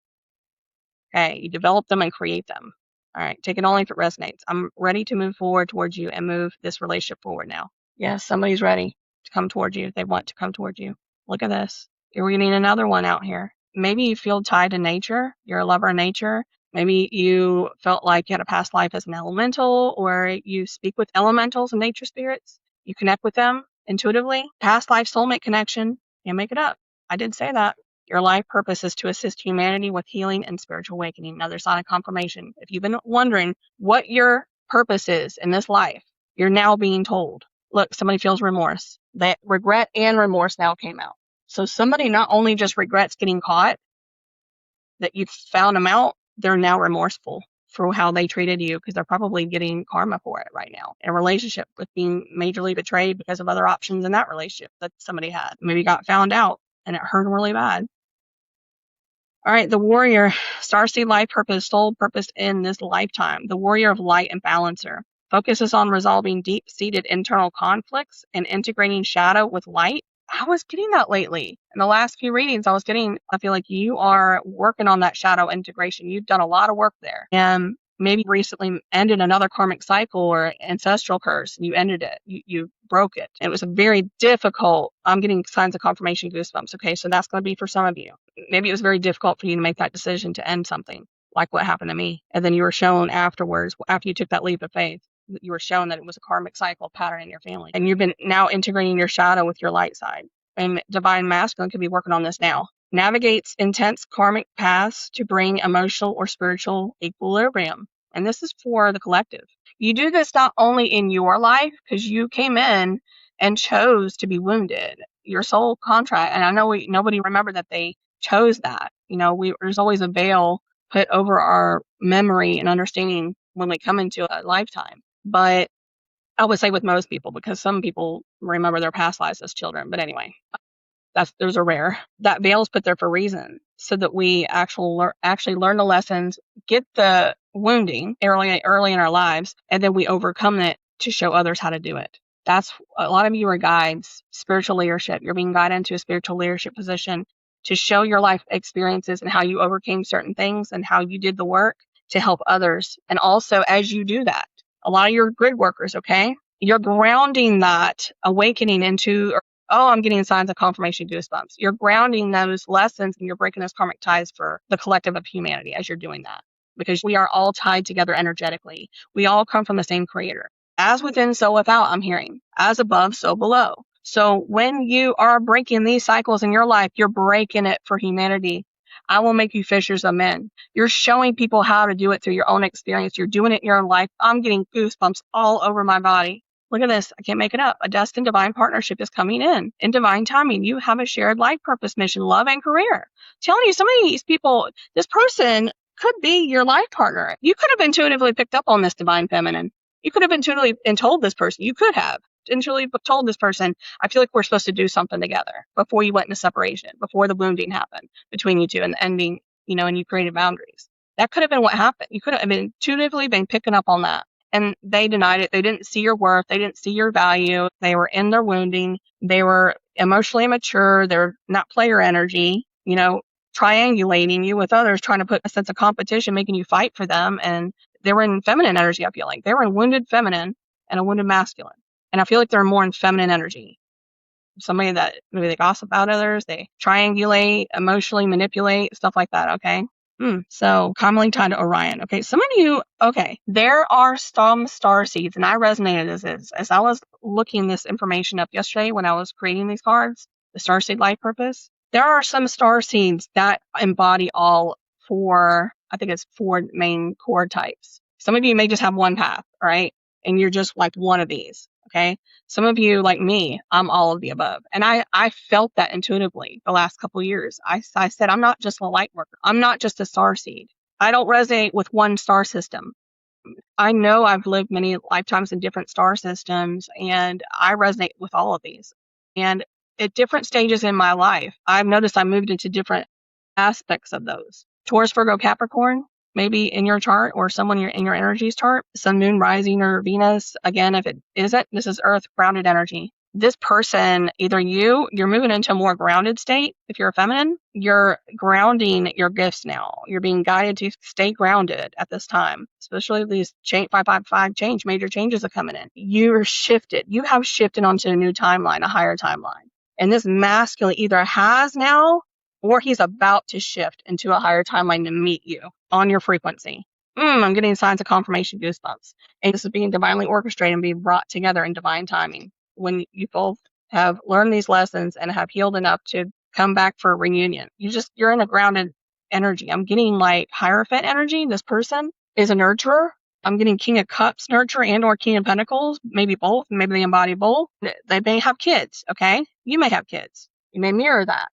Okay, you develop them and create them. All right, take it only if it resonates. I'm ready to move forward towards you and move this relationship forward now. Yes, somebody's ready to come towards you. They want to come towards you. Look at this. You're getting another one out here. Maybe you feel tied to nature. You're a lover of nature. Maybe you felt like you had a past life as an elemental, or you speak with elementals and nature spirits. You connect with them intuitively. Past life soulmate connection. Can't make it up. I did say that. Your life purpose is to assist humanity with healing and spiritual awakening. Another sign of confirmation. If you've been wondering what your purpose is in this life, you're now being told. Look, somebody feels remorse. That regret and remorse now came out. So somebody not only just regrets getting caught, that you found them out, they're now remorseful for how they treated you because they're probably getting karma for it right now in a relationship with being majorly betrayed because of other options in that relationship that somebody had. Maybe got found out and it hurt really bad. All right, the warrior, starseed life purpose, soul purpose in this lifetime. The warrior of light and balancer focuses on resolving deep-seated internal conflicts and integrating shadow with light. I was getting that lately. In the last few readings, I feel like you are working on that shadow integration. You've done a lot of work there. And maybe recently ended another karmic cycle or ancestral curse. You ended it. You broke it. It was a very difficult, I'm getting signs of confirmation goosebumps. Okay, so that's going to be for some of you. Maybe it was very difficult for you to make that decision to end something, like what happened to me. And then you were shown afterwards, after you took that leap of faith, you were shown that it was a karmic cycle pattern in your family. And you've been now integrating your shadow with your light side. And divine masculine could be working on this now. Navigates intense karmic paths to bring emotional or spiritual equilibrium. And this is for the collective. You do this not only in your life, because you came in and chose to be wounded. Your soul contract, and I know nobody remembered that they chose that. There's always a veil put over our memory and understanding when we come into a lifetime. But I would say with most people, because some people remember their past lives as children. But anyway, those are rare. That veil is put there for a reason, so that we actually learn the lessons, get the wounding early in our lives, and then we overcome it to show others how to do it. That's a lot of you are guides, spiritual leadership. You're being guided into a spiritual leadership position to show your life experiences and how you overcame certain things and how you did the work to help others. And also, as you do that, a lot of your grid workers, okay, you're grounding that awakening into, oh, I'm getting signs of confirmation goosebumps. You're grounding those lessons and you're breaking those karmic ties for the collective of humanity as you're doing that, because we are all tied together energetically. We all come from the same creator. As within, so without, I'm hearing. As above, so below. So when you are breaking these cycles in your life, you're breaking it for humanity. I will make you fishers of men. You're showing people how to do it through your own experience. You're doing it in your own life. I'm getting goosebumps all over my body. Look at this. I can't make it up. A destined divine partnership is coming in divine timing. You have a shared life purpose, mission, love, and career. Telling you, some of these people, this person could be your life partner. You could have intuitively picked up on this divine feminine. You could have intuitively told this person. You could have intuitively told this person, I feel like we're supposed to do something together, before you went into separation, before the wounding happened between you two and the ending, and you created boundaries. That could have been what happened. You could have intuitively been picking up on that. And they denied it. They didn't see your worth. They didn't see your value. They were in their wounding. They were emotionally immature. They're not player energy, triangulating you with others, trying to put a sense of competition, making you fight for them. And they were in feminine energy, I feel like. They were in wounded feminine and a wounded masculine. And I feel like they're more in feminine energy. Somebody that maybe they gossip about others, they triangulate, emotionally manipulate, stuff like that, okay? So commonly tied to Orion. Okay, some of you, there are some star seeds, and I resonated as I was looking this information up yesterday when I was creating these cards, the star seed life purpose. There are some star seeds that embody all four, I think it's four main core types. Some of you may just have one path, right? And you're just like one of these, okay? Some of you, like me, I'm all of the above. And I felt that intuitively the last couple of years. I said, I'm not just a light worker. I'm not just a star seed. I don't resonate with one star system. I know I've lived many lifetimes in different star systems, and I resonate with all of these. And at different stages in my life, I've noticed I moved into different aspects of those. Taurus, Virgo, Capricorn, maybe in your chart, or someone in your energies chart, Sun, Moon, Rising, or Venus. Again, if it isn't, this is Earth grounded energy. This person, either you're moving into a more grounded state. If you're a feminine, you're grounding your gifts now. You're being guided to stay grounded at this time, especially these 555 change, major changes are coming in. You have shifted onto a new timeline, a higher timeline. And this masculine either has now, or he's about to shift into a higher timeline to meet you on your frequency. I'm getting signs of confirmation goosebumps. And this is being divinely orchestrated and being brought together in divine timing. When you both have learned these lessons and have healed enough to come back for a reunion, you're in a grounded energy. I'm getting like Hierophant energy. This person is a nurturer. I'm getting King of Cups nurture and or King of Pentacles, maybe both. Maybe they embody both. They may have kids, okay? You may have kids. You may mirror that.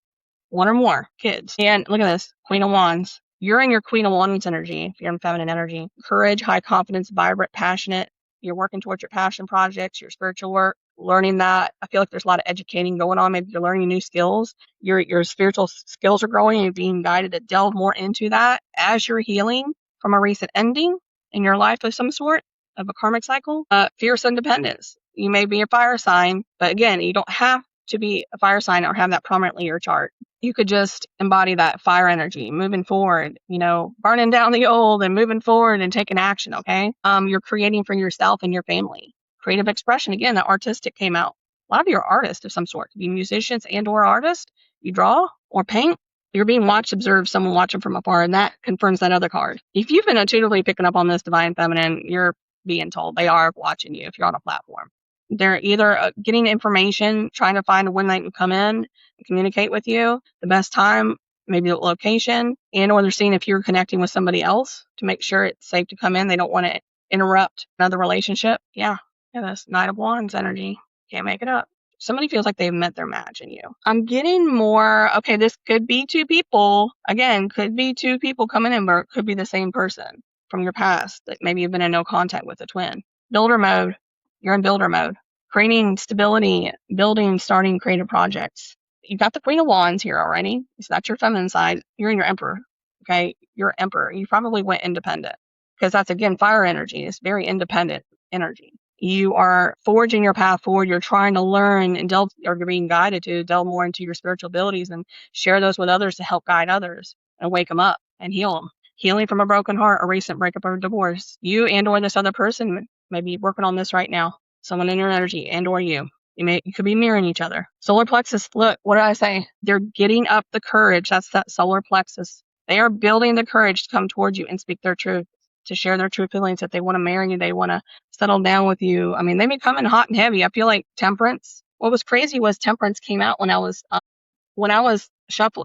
One or more kids. And look at this, Queen of Wands. You're in your Queen of Wands energy, if you're in feminine energy. Courage, high confidence, vibrant, passionate. You're working towards your passion projects, your spiritual work, learning that. I feel like there's a lot of educating going on. Maybe you're learning new skills. Your spiritual skills are growing and you're being guided to delve more into that as you're healing from a recent ending in your life of some sort, of a karmic cycle. Fierce independence. You may be a fire sign, but again, you don't have to be a fire sign or have that prominently in your chart. You could just embody that fire energy, moving forward, burning down the old and moving forward and taking action, okay? You're creating for yourself and your family. Creative expression, again, that artistic came out. A lot of you are artists of some sort. Could be musicians and or artists. You draw or paint. You're being watched, observed, someone watching from afar, and that confirms that other card. If you've been intuitively picking up on this divine feminine, you're being told they are watching you if you're on a platform. They're either getting information, trying to find when they can come in and communicate with you, the best time, maybe the location, and or they're seeing if you're connecting with somebody else to make sure it's safe to come in. They don't want to interrupt another relationship. Yeah, that's Knight of Wands energy. Can't make it up. somebody feels like they've met their match in you. I'm getting more, okay, this could be two people. Again, could be two people coming in, but it could be the same person from your past that maybe you've been in no contact with, a twin. Builder mode. You're in builder mode. Creating stability, building, starting creative projects. You've got the Queen of Wands here already. So that's your feminine side. You're in your Emperor. Okay. You're Emperor. You probably went independent because that's, again, fire energy. It's very independent energy. You are forging your path forward. You're trying to learn and delve, or you're being guided to delve more into your spiritual abilities and share those with others to help guide others and wake them up and heal them. Healing from a broken heart, a recent breakup or divorce. You and or this other person may be working on this right now. Someone in your energy and or you. You could be mirroring each other. Solar plexus, look, what did I say? They're getting up the courage. That's that solar plexus. They are building the courage to come towards you and speak their truth, to share their true feelings, that they want to marry you, they want to settle down with you. I mean, they be coming hot and heavy. I feel like Temperance. What was crazy was Temperance came out when I was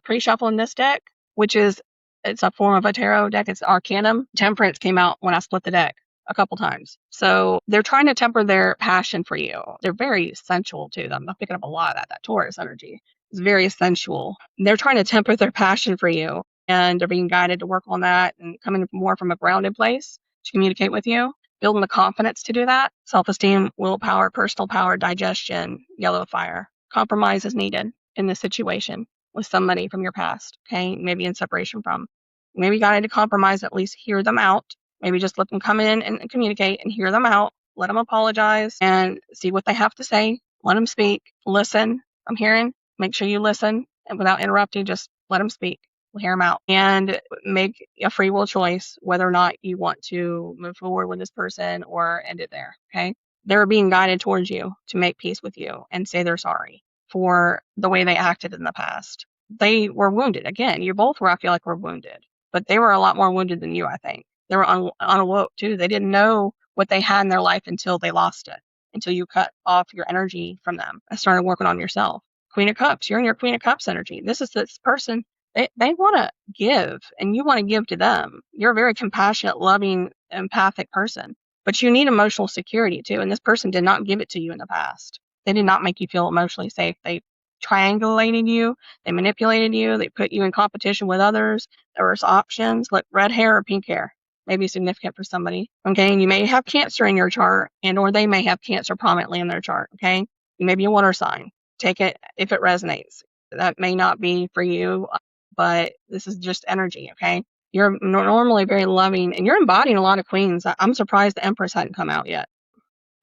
pre-shuffling this deck, which is, it's a form of a tarot deck. It's Arcanum. Temperance came out when I split the deck a couple times. So they're trying to temper their passion for you. They're very sensual to them. I'm picking up a lot of that Taurus energy. It's very sensual. They're trying to temper their passion for you, and they're being guided to work on that and coming more from a grounded place to communicate with you, building the confidence to do that. Self-esteem, willpower, personal power, digestion, yellow fire. Compromise is needed in this situation with somebody from your past, okay? Maybe in separation from. Maybe you got to compromise, at least hear them out. Maybe just let them come in and communicate and hear them out. Let them apologize and see what they have to say. Let them speak. Listen. I'm hearing. Make sure you listen, and without interrupting, just let them speak. Hear them out and make a free will choice whether or not you want to move forward with this person or end it there, okay? They're being guided towards you to make peace with you and say they're sorry for the way they acted in the past. They were wounded. Again, you both were, I feel like, were wounded, but they were a lot more wounded than you, I think. They were unawoke too. They didn't know what they had in their life until they lost it, until you cut off your energy from them and started working on yourself. Queen of Cups, you're in your Queen of Cups energy. This is this person, they want to give, and you want to give to them. You're a very compassionate, loving, empathic person, but you need emotional security too, and this person did not give it to you in the past. They did not make you feel emotionally safe. They triangulated you. They manipulated you. They put you in competition with others. There was options like red hair or pink hair. May be significant for somebody. Okay. And you may have Cancer in your chart, and or they may have Cancer prominently in their chart. Okay. You may be a water sign. Take it if it resonates. That may not be for you, but this is just energy. Okay. You're normally very loving, and you're embodying a lot of queens. I'm surprised the Empress hadn't come out yet.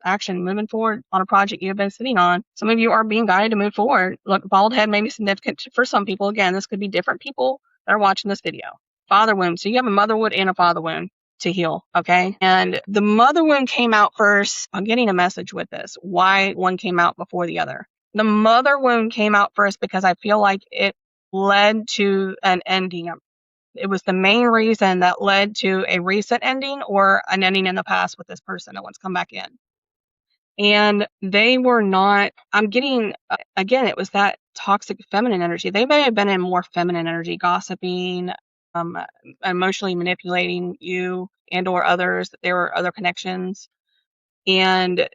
Action, moving forward on a project you've been sitting on. Some of you are being guided to move forward. Look, bald head may be significant for some people. Again, this could be different people that are watching this video. Father wound. So you have a mother wound and a father wound to heal, okay? And the mother wound came out first. I'm getting a message with this. Why one came out before the other? The mother wound came out first because I feel like it led to an ending. It was the main reason that led to a recent ending or an ending in the past with this person that wants to come back in. And they were not, I'm getting, again, it was that toxic feminine energy. They may have been in more feminine energy, gossiping, emotionally manipulating you and or others. There were other connections. And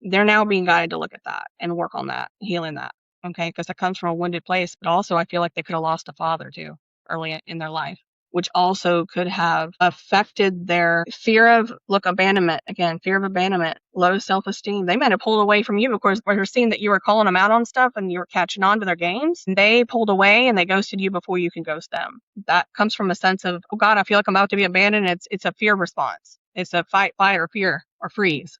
they're now being guided to look at that and work on that, healing that. Okay. Because it comes from a wounded place. But also, I feel like they could have lost a father too early in their life, which also could have affected their fear of, abandonment. Again, fear of abandonment, low self-esteem. They might have pulled away from you because they were seeing that you were calling them out on stuff and you were catching on to their games. They pulled away and they ghosted you before you can ghost them. That comes from a sense of, oh God, I feel like I'm about to be abandoned. It's a fear response. It's a fight, flight, or fear, or freeze.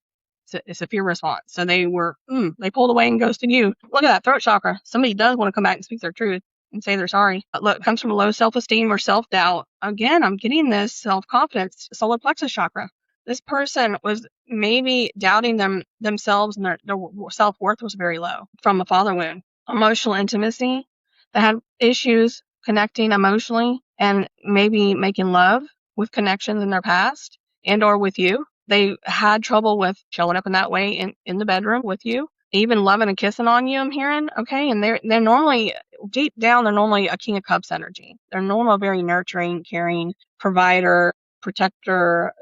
It's a fear response. So they were, they pulled away and ghosted you. Look at that throat chakra. Somebody does want to come back and speak their truth and say they're sorry. But look, it comes from low self-esteem or self-doubt. Again, I'm getting this self-confidence, solar plexus chakra. This person was maybe doubting themselves, and their self-worth was very low from a father wound. Emotional intimacy. They had issues connecting emotionally and maybe making love with connections in their past and or with you. They had trouble with showing up in that way in the bedroom with you, even loving and kissing on you, I'm hearing. Okay. And they're normally, deep down, they're normally a King of Cups energy. They're normal, very nurturing, caring, provider, protector,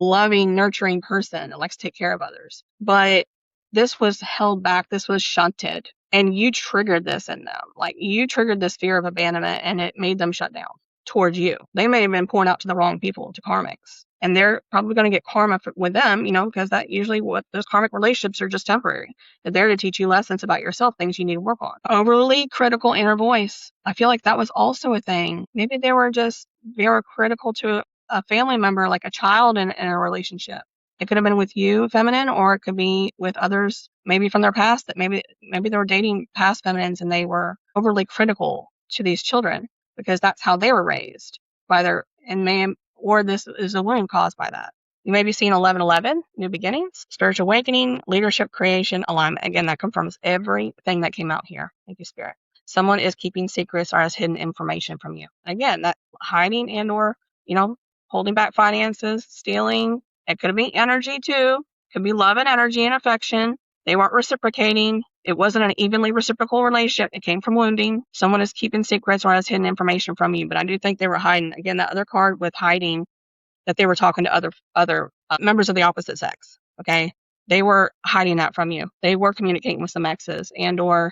loving, nurturing person that likes to take care of others. But this was held back, this was shunted, and you triggered this in them. Like, you triggered this fear of abandonment, and it made them shut down towards you. They may have been pouring out to the wrong people, to karmics, and they're probably going to get karma with them, because that usually what those karmic relationships are just temporary. They're there to teach you lessons about yourself, things you need to work on. Overly critical inner voice. I feel like that was also a thing. Maybe they were very critical to a family member, like a child in a relationship. It could have been with you, feminine, or it could be with others, maybe from their past, that maybe they were dating past feminines and they were overly critical to these children because that's how they were raised by or this is a wound caused by that. You may be seeing 1111, new beginnings, spiritual awakening, leadership, creation, alignment. Again, that confirms everything that came out here. Thank you, Spirit. Someone is keeping secrets or has hidden information from you. Again, that hiding and or, holding back finances, stealing. It could be energy too. Could be love and energy and affection. They weren't reciprocating. It wasn't an evenly reciprocal relationship. It came from wounding. Someone is keeping secrets or has hidden information from you. But I do think they were hiding. Again, that other card with hiding, that they were talking to other members of the opposite sex. Okay, they were hiding that from you. They were communicating with some exes and or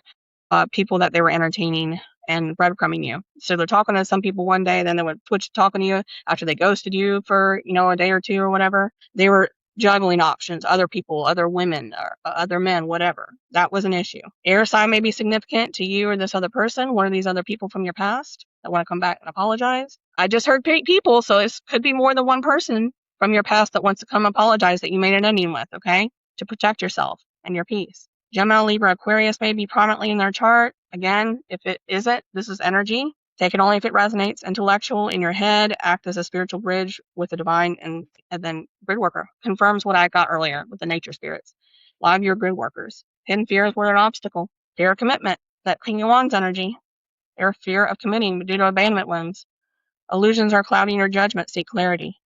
people that they were entertaining and breadcrumbing you. So they're talking to some people one day, then they would switch to talking to you after they ghosted you for, a day or two or whatever. They were juggling options, other people, other women, or other men, whatever. That was an issue. Air sign may be significant to you or this other person, one of these other people from your past that want to come back and apologize. I just heard people, so it could be more than one person from your past that wants to come apologize that you made an ending with, okay? To protect yourself and your peace. Gemini, Libra, Aquarius may be prominently in their chart. Again, if it isn't, this is energy. Take it only if it resonates. Intellectual in your head, act as a spiritual bridge with the divine, and then grid worker. Confirms what I got earlier with the nature spirits. A lot of your grid workers. Hidden fears were an obstacle. Fear of commitment, that King of Wands energy. Their fear of committing due to abandonment wounds. Illusions are clouding your judgment. Seek clarity.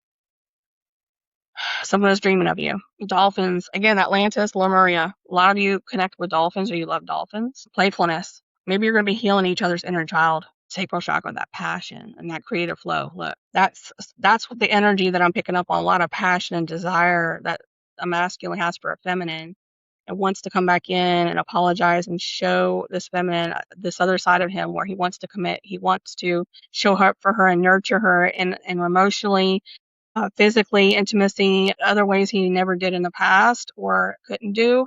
Someone is dreaming of you. Dolphins. Again, Atlantis, Lemuria. A lot of you connect with dolphins or you love dolphins. Playfulness. Maybe you're going to be healing each other's inner child. Sacral chakra, that passion and that creative flow. Look, that's what the energy that I'm picking up on. A lot of passion and desire that a masculine has for a feminine, and wants to come back in and apologize and show this feminine this other side of him where he wants to commit. He wants to show up for her and nurture her and emotionally, physically, intimacy, other ways he never did in the past or couldn't do.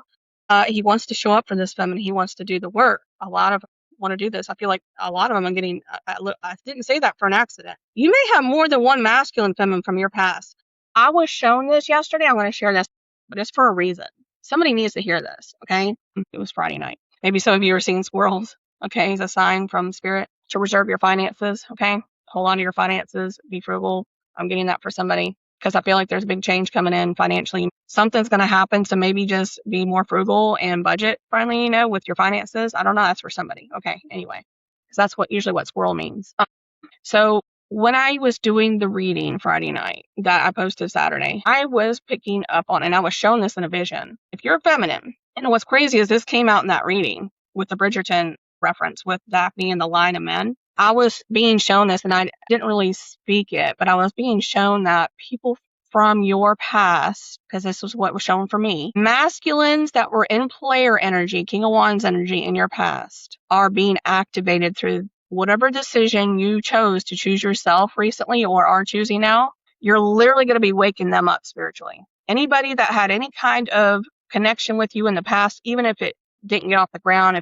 He wants to show up for this feminine. He wants to do the work. A lot of them want to do this. I feel like a lot of them are getting, I didn't say that for an accident. You may have more than one masculine feminine from your past. I was shown this yesterday. I'm going to share this, but it's for a reason. Somebody needs to hear this, okay? It was Friday night. Maybe some of you are seeing squirrels, okay? It's a sign from spirit to reserve your finances, okay? Hold on to your finances. Be frugal. I'm getting that for somebody because I feel like there's a big change coming in financially. Something's going to happen, so maybe just be more frugal and budget friendly, with your finances. I don't know. That's for somebody. Okay, anyway, because that's usually what squirrel means. So when I was doing the reading Friday night that I posted Saturday, I was picking up on, and I was shown this in a vision. If you're feminine, and what's crazy is this came out in that reading with the Bridgerton reference with Daphne and the line of men. I was being shown this, and I didn't really speak it, but I was being shown that people from your past, because this was what was shown for me, masculines that were in player energy, King of Wands energy in your past, are being activated through whatever decision you chose to choose yourself recently or are choosing now. You're literally going to be waking them up spiritually. Anybody that had any kind of connection with you in the past, even if it didn't get off the ground,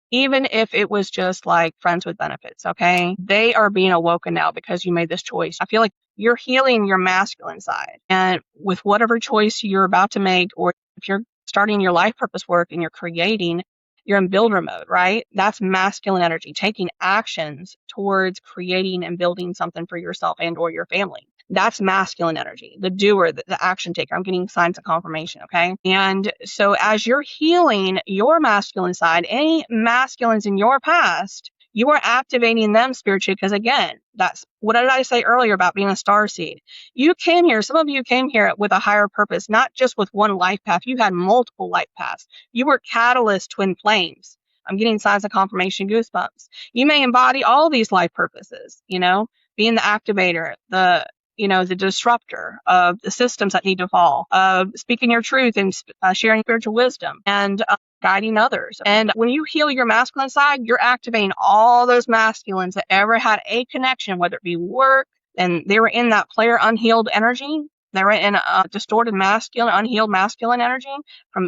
even if it was just like friends with benefits, okay? They are being awoken now because you made this choice. I feel like you're healing your masculine side. And with whatever choice you're about to make, or if you're starting your life purpose work and you're creating, you're in builder mode, right? That's masculine energy, taking actions towards creating and building something for yourself and or your family. That's masculine energy, the doer, the action taker. I'm getting signs of confirmation, okay? And so as you're healing your masculine side, any masculines in your past, you are activating them spiritually because, again, that's what did I say earlier about being a star seed? You came here, some of you came here with a higher purpose, not just with one life path. You had multiple life paths. You were catalyst twin flames. I'm getting signs of confirmation, goosebumps. You may embody all these life purposes, being the activator, the the disruptor of the systems that need to fall, of speaking your truth and sharing spiritual wisdom and guiding others. And when you heal your masculine side, you're activating all those masculines that ever had a connection, whether it be work, and they were in that player unhealed energy. They were in a distorted masculine, unhealed masculine energy.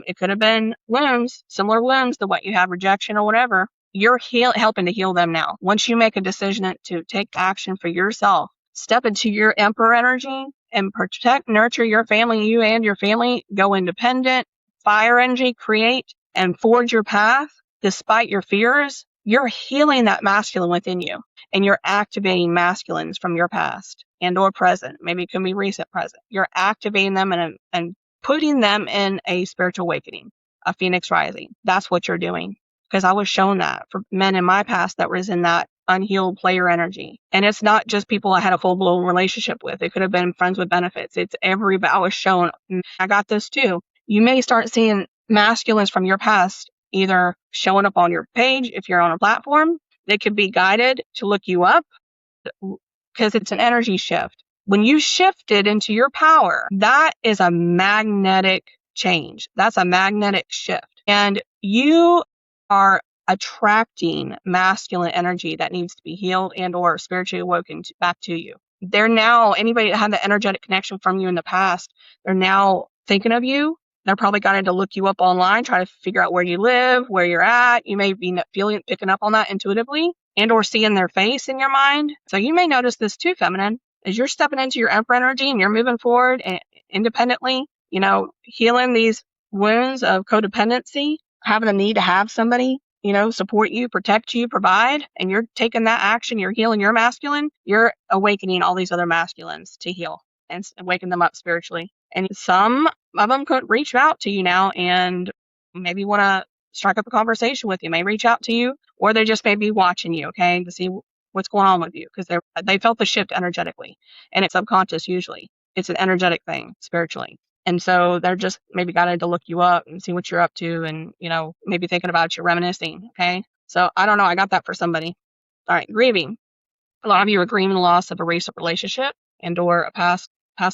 It could have been wounds, similar wounds to what you have, rejection or whatever. You're helping to heal them now. Once you make a decision to take action for yourself, step into your emperor energy and protect, nurture your family, you and your family, go independent, fire energy, create and forge your path despite your fears, you're healing that masculine within you and you're activating masculines from your past and or present. Maybe it can be recent present. You're activating them and putting them in a spiritual awakening, a phoenix rising. That's what you're doing. Because I was shown that for men in my past that was in that unhealed player energy. And it's not just people I had a full-blown relationship with. It could have been friends with benefits. It's everybody. I was shown, I got this too. You may start seeing masculines from your past either showing up on your page if you're on a platform. They could be guided to look you up because it's an energy shift. When you shifted into your power, that is a magnetic change. That's a magnetic shift. And you are attracting masculine energy that needs to be healed and or spiritually awoken back to you. They're now, anybody that had the energetic connection from you in the past, they're now thinking of you. They're probably going to look you up online, try to figure out where you live, where you're at. You may be picking up on that intuitively and or seeing their face in your mind. So you may notice this too, feminine, as you're stepping into your emperor energy and you're moving forward and independently, healing these wounds of codependency, having a need to have somebody, support you, protect you, provide, and you're taking that action, you're healing your masculine, you're awakening all these other masculines to heal and waking them up spiritually. And some of them could reach out to you now and maybe want to strike up a conversation with you, may reach out to you, or they just may be watching you, okay, to see what's going on with you because they felt the shift energetically, and it's subconscious usually. It's an energetic thing spiritually. And so they're just maybe got to look you up and see what you're up to and, maybe thinking about you, reminiscing, okay? So I don't know. I got that for somebody. All right, grieving. A lot of you are grieving the loss of a recent relationship and or a passed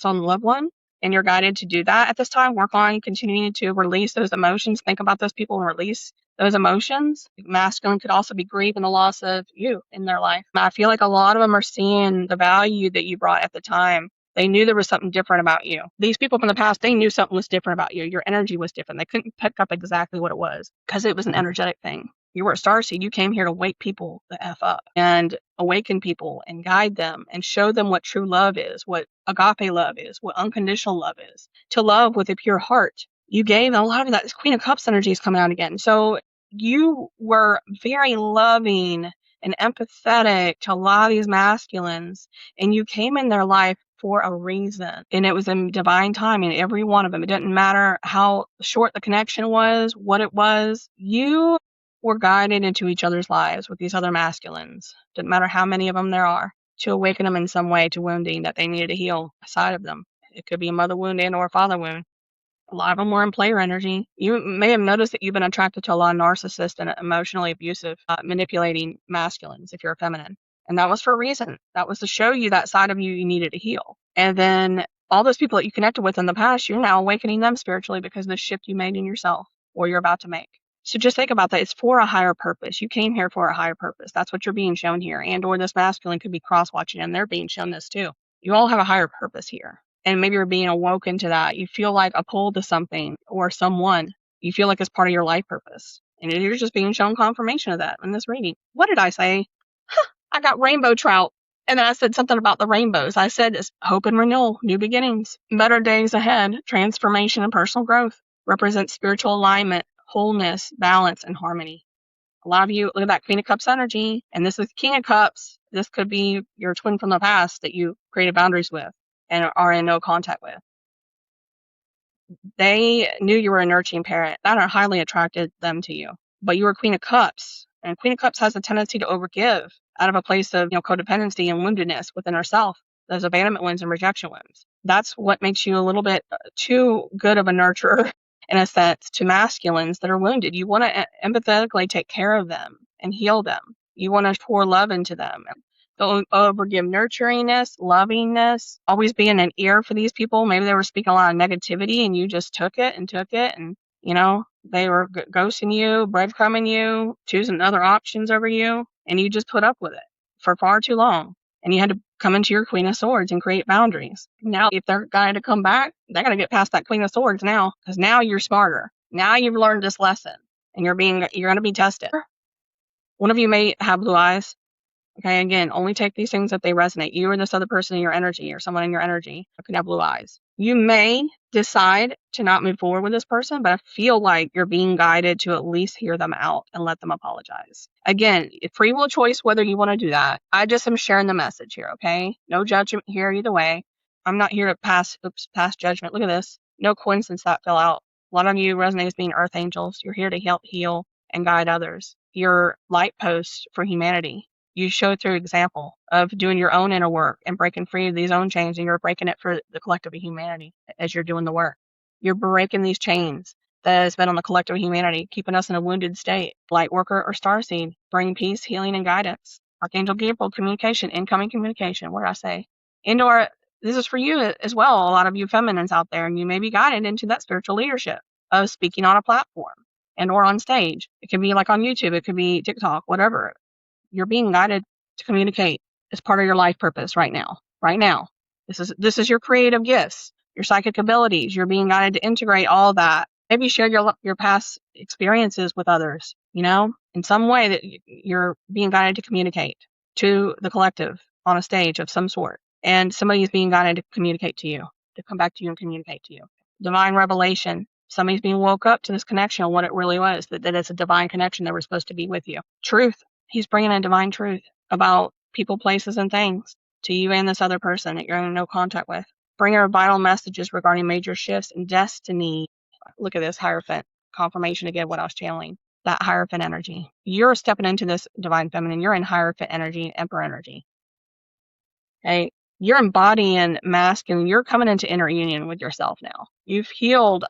on loved one. And you're guided to do that at this time. Work on continuing to release those emotions. Think about those people and release those emotions. Masculine could also be grieving the loss of you in their life. I feel like a lot of them are seeing the value that you brought at the time. They knew there was something different about you. These people from the past, they knew something was different about you. Your energy was different. They couldn't pick up exactly what it was because it was an energetic thing. You were a starseed. You came here to wake people the F up and awaken people and guide them and show them what true love is, what agape love is, what unconditional love is, to love with a pure heart. You gave a lot of that Queen of Cups energy is coming out again. So you were very loving and empathetic to a lot of these masculines, and you came in their life for a reason. And it was in divine timing, every one of them. It didn't matter how short the connection was, what it was. You were guided into each other's lives with these other masculines. Didn't matter how many of them there are, to awaken them in some way to wounding that they needed to heal aside of them. It could be a mother wound and or a father wound. A lot of them were in player energy. You may have noticed that you've been attracted to a lot of narcissist and emotionally abusive, manipulating masculines if you're a feminine. And that was for a reason. That was to show you that side of you needed to heal. And then all those people that you connected with in the past, you're now awakening them spiritually because of the shift you made in yourself or you're about to make. So just think about that. It's for a higher purpose. You came here for a higher purpose. That's what you're being shown here. And or this masculine could be cross-watching and they're being shown this too. You all have a higher purpose here. And maybe you're being awoken to that. You feel like a pull to something or someone. You feel like it's part of your life purpose. And you're just being shown confirmation of that in this reading. What did I say? I got rainbow trout. And then I said something about the rainbows. I said it's hope and renewal, new beginnings, better days ahead, transformation and personal growth, represents spiritual alignment, wholeness, balance, and harmony. A lot of you, look at that Queen of Cups energy, and this is King of Cups. This could be your twin from the past that you created boundaries with and are in no contact with. They knew you were a nurturing parent. That highly attracted them to you. But you were Queen of Cups, and Queen of Cups has a tendency to overgive out of a place of codependency and woundedness within herself. Those abandonment wounds and rejection wounds. That's what makes you a little bit too good of a nurturer in a sense to masculines that are wounded. You want to empathetically take care of them and heal them. You want to pour love into them. Don't overgive nurturingness, lovingness, always being an ear for these people. Maybe they were speaking a lot of negativity and you just took it, and, they were ghosting you, breadcrumbing you, choosing other options over you, and you just put up with it for far too long. And you had to come into your Queen of Swords and create boundaries. Now, if they're going to come back, they're going to get past that Queen of Swords now, because now you're smarter. Now you've learned this lesson, and you're going to be tested. One of you may have blue eyes. Okay, again, only take these things if they resonate. You or this other person in your energy, or someone in your energy could have blue eyes. You may decide to not move forward with this person, but I feel like you're being guided to at least hear them out and let them apologize. Again, free will choice whether you want to do that. I just am sharing the message here, okay? No judgment here either way. I'm not here to pass judgment. Look at this. No coincidence that fell out. A lot of you resonate as being earth angels. You're here to help heal and guide others. You're light posts for humanity. You show through example of doing your own inner work and breaking free of these own chains, and you're breaking it for the collective of humanity as you're doing the work. You're breaking these chains that has been on the collective of humanity, keeping us in a wounded state. Light worker or starseed, bring peace, healing, and guidance. Archangel Gabriel, communication, incoming communication. What did I say? Indoor, this is for you as well, a lot of you feminines out there, and you may be guided into that spiritual leadership of speaking on a platform and or on stage. It could be like on YouTube, it could be TikTok, whatever. You're being guided to communicate as part of your life purpose right now. Right now. This is your creative gifts, your psychic abilities. You're being guided to integrate all that. Maybe share your past experiences with others, in some way that you're being guided to communicate to the collective on a stage of some sort. And somebody's being guided to communicate to you, to come back to you and communicate to you. Divine revelation. Somebody's being woke up to this connection on what it really was, that it's a divine connection that we're supposed to be with you. Truth. He's bringing in divine truth about people, places, and things to you and this other person that you're in no contact with. Bring her vital messages regarding major shifts in destiny. Look at this Hierophant confirmation again, what I was channeling. That Hierophant energy. You're stepping into this divine feminine. You're in Hierophant energy, Emperor energy. Okay? You're embodying masculine. You're coming into inner union with yourself now. You've healed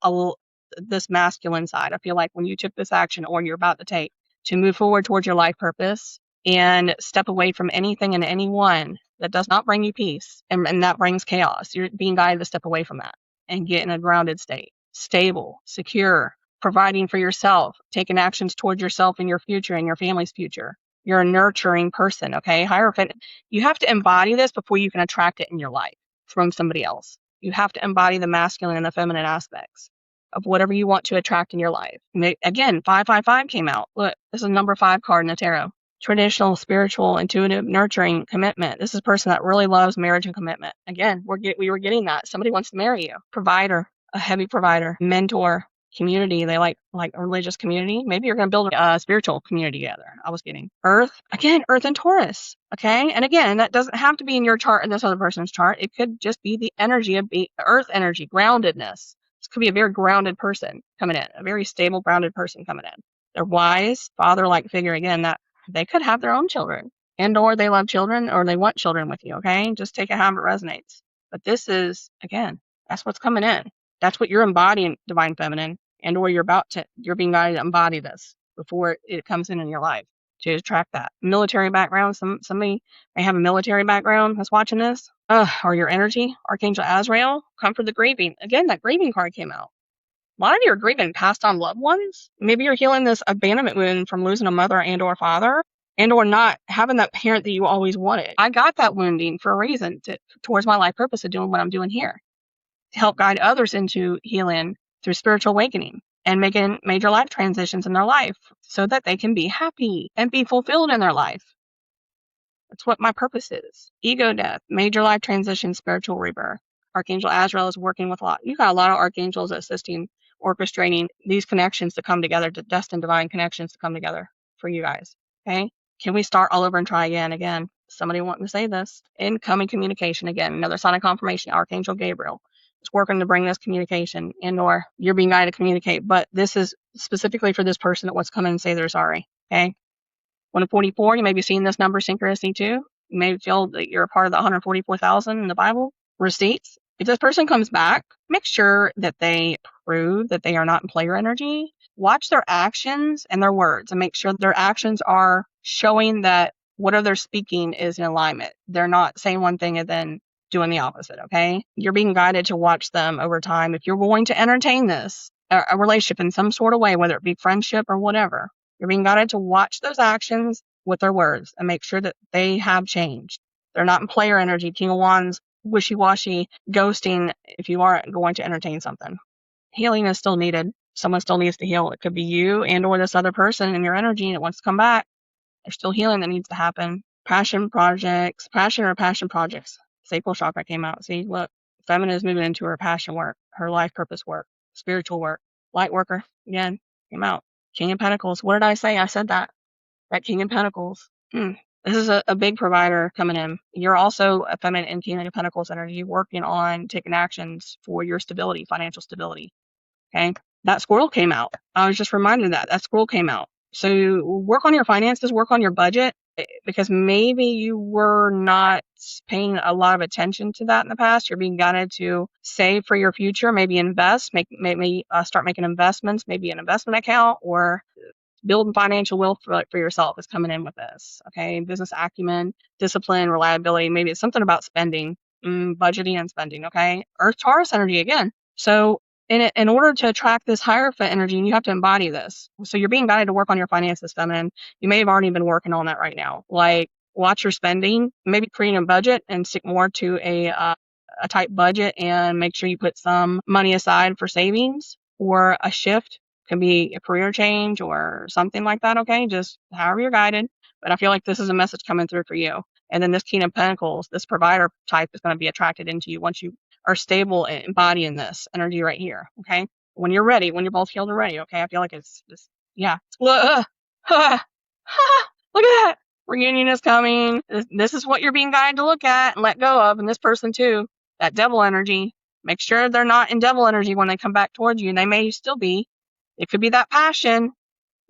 this masculine side. I feel like when you took this action, or you're about to take, to move forward towards your life purpose and step away from anything and anyone that does not bring you peace and that brings chaos. You're being guided to step away from that and get in a grounded state, stable, secure, providing for yourself, taking actions towards yourself and your future and your family's future. You're a nurturing person, okay? Hierophant, you have to embody this before you can attract it in your life from somebody else. You have to embody the masculine and the feminine aspects of whatever you want to attract in your life. Again, 555 came out. Look, this is number 5 card in the tarot. Traditional, spiritual, intuitive, nurturing, commitment. This is a person that really loves marriage and commitment. Again, we were getting that. Somebody wants to marry you. Provider, a heavy provider, mentor, community. They like a religious community. Maybe you're going to build a spiritual community together. I was getting Earth. Again, Earth and Taurus. Okay. And again, that doesn't have to be in your chart and this other person's chart. It could just be the energy of Earth energy, groundedness. This could be a very grounded person coming in, a very stable, grounded person coming in. They're wise, father-like figure. Again, that they could have their own children, and or they love children, or they want children with you. Okay. Just take it however it resonates. But this is, again, that's what's coming in. That's what you're embodying, divine feminine, and or you're being guided to embody this before it comes in your life to attract that. Military background, somebody may have a military background that's watching this, or your energy. Archangel Azrael, comfort the grieving. Again, that grieving card came out. A lot of you are grieving passed on loved ones. Maybe you're healing this abandonment wound from losing a mother and or father, and or not having that parent that you always wanted. I got that wounding for a reason, towards my life purpose of doing what I'm doing here, to help guide others into healing through spiritual awakening and making major life transitions in their life so that they can be happy and be fulfilled in their life. That's what my purpose is. Ego death, major life transition, spiritual rebirth. Archangel Azrael is working with a lot. You got a lot of archangels assisting, orchestrating these connections to come together, to destined divine connections to come together for you guys. Okay? Can we start all over and try again? Somebody wanting to say this. Incoming communication again. Another sign of confirmation. Archangel Gabriel is working to bring this communication, and or you're being guided to communicate. But this is specifically for this person that wants to come in and say they're sorry. Okay? 144, you may be seeing this number synchronicity too. You may feel that you're a part of the 144,000 in the Bible. Receipts. If this person comes back, make sure that they prove that they are not in player energy. Watch their actions and their words and make sure their actions are showing that whatever they're speaking is in alignment. They're not saying one thing and then doing the opposite, okay? You're being guided to watch them over time. If you're going to entertain this, a relationship in some sort of way, whether it be friendship or whatever, you're being guided to watch those actions with their words and make sure that they have changed. They're not in player energy, King of Wands, wishy-washy, ghosting if you are going to entertain something. Healing is still needed. Someone still needs to heal. It could be you and or this other person in your energy that wants to come back. There's still healing that needs to happen. Passion or passion projects. Sacral chakra came out. See, look, feminine is moving into her passion work, her life purpose work, spiritual work. Light worker, again, came out. King of Pentacles. What did I say? I said that. That King of Pentacles. This is a big provider coming in. You're also a feminine in King of Pentacles energy, working on taking actions for your stability, financial stability. Okay. That squirrel came out. I was just reminded that squirrel came out. So work on your finances, work on your budget, because maybe you were not paying a lot of attention to that in the past. You're being guided to save for your future, maybe invest, maybe start making investments, maybe an investment account, or building financial wealth for yourself is coming in with this. Okay. Business acumen, discipline, reliability. Maybe it's something about spending, budgeting and spending. Okay. Earth Taurus energy again. So in order to attract this Hierophant energy, you have to embody this. So you're being guided to work on your finances, feminine. You may have already been working on that right now. Like, watch your spending, maybe create a budget and stick more to a tight budget, and make sure you put some money aside for savings or a shift. Can be a career change or something like that. Okay, just however you're guided. But I feel like this is a message coming through for you. And then this King of Pentacles, this provider type, is going to be attracted into you once you are stable and embodying this energy right here. Okay, when you're ready, when you're both healed and ready. Okay, I feel like it's just, yeah. Look at that. Reunion is coming. This is what you're being guided to look at and let go of. And this person too, that devil energy. Make sure they're not in devil energy when they come back towards you. And they may still be. It could be that passion.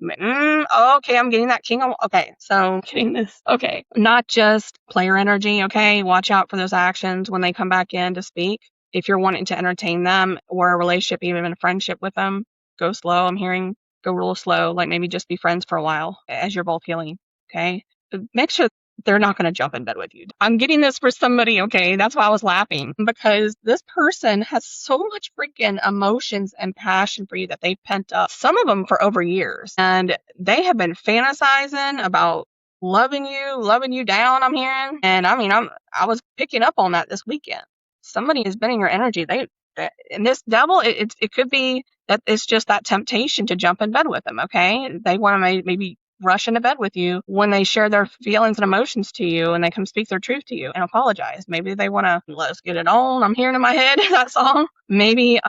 Okay, I'm getting that king. Okay, so I'm getting this. Okay, not just player energy. Okay, watch out for those actions when they come back in to speak. If you're wanting to entertain them or a relationship, even a friendship with them, go slow. I'm hearing go real slow, like maybe just be friends for a while as you're both healing. Okay, but make sure they're not going to jump in bed with you. I'm getting this for somebody, okay? That's why I was laughing, because this person has so much freaking emotions and passion for you that they've pent up, some of them for over years. And they have been fantasizing about loving you down, I'm hearing. And I mean, I was picking up on that this weekend. Somebody has been in your energy. And this devil, it could be that it's just that temptation to jump in bed with them, okay? They want to maybe rush into bed with you when they share their feelings and emotions to you, and they come speak their truth to you and apologize. Maybe they want to let's get it on. I'm hearing in my head that song. Maybe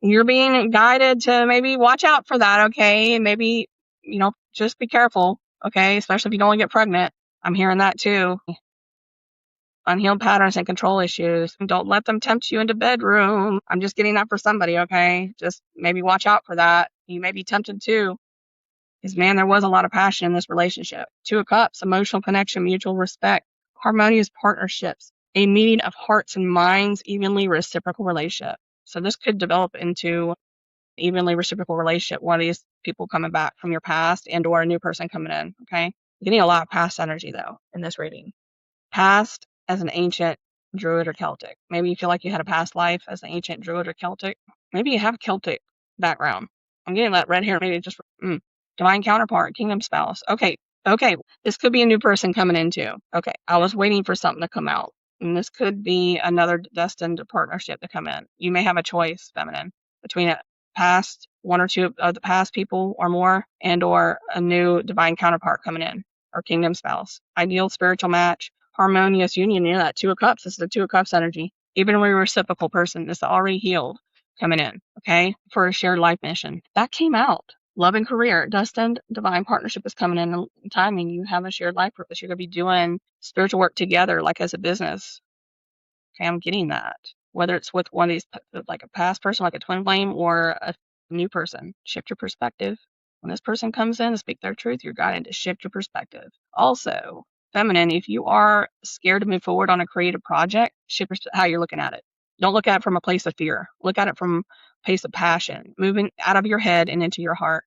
you're being guided to maybe watch out for that, okay? And maybe, just be careful, okay? Especially if you don't want to get pregnant. I'm hearing that too. Unhealed patterns and control issues. Don't let them tempt you into bedroom. I'm just getting that for somebody, okay? Just maybe watch out for that. You may be tempted too. Because, man, there was a lot of passion in this relationship. Two of Cups, emotional connection, mutual respect, harmonious partnerships, a meeting of hearts and minds, evenly reciprocal relationship. So this could develop into evenly reciprocal relationship. One of these people coming back from your past and or a new person coming in, okay? You're getting a lot of past energy, though, in this reading. Past as an ancient Druid or Celtic. Maybe you feel like you had a past life as an ancient Druid or Celtic. Maybe you have a Celtic background. I'm getting that red hair. Maybe just divine counterpart, kingdom spouse. Okay. This could be a new person coming in too. Okay. I was waiting for something to come out. And this could be another destined partnership to come in. You may have a choice, feminine, between a past, one or two of the past people or more, and or a new divine counterpart coming in, or kingdom spouse. Ideal spiritual match, harmonious union. That Two of Cups. This is the Two of Cups energy. Even when a reciprocal person is already healed coming in, okay, for a shared life mission. That came out. Love and career, destined divine partnership is coming in timing. You have a shared life purpose. You're going to be doing spiritual work together, like as a business. Okay, I'm getting that. Whether it's with one of these, like a past person, like a twin flame, or a new person. Shift your perspective. When this person comes in to speak their truth, you're guided to shift your perspective. Also, feminine, if you are scared to move forward on a creative project, shift how you're looking at it. Don't look at it from a place of fear. Look at it from a place of passion, moving out of your head and into your heart.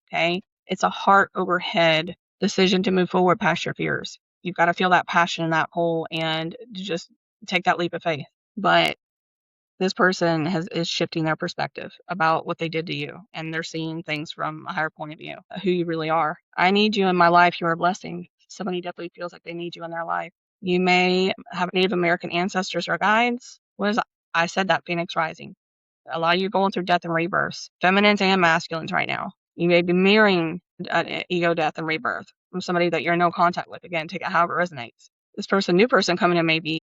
Okay? It's a heart over head decision to move forward past your fears. You've got to feel that passion and that pull and just take that leap of faith. But this person is shifting their perspective about what they did to you, and they're seeing things from a higher point of view, who you really are. I need you in my life. You're a blessing. Somebody definitely feels like they need you in their life. You may have Native American ancestors or guides. I said that Phoenix rising. A lot of you going through death and rebirths, feminines and masculines right now. You may be mirroring an ego death and rebirth from somebody that you're in no contact with. Again, take it however it resonates. This new person coming in may be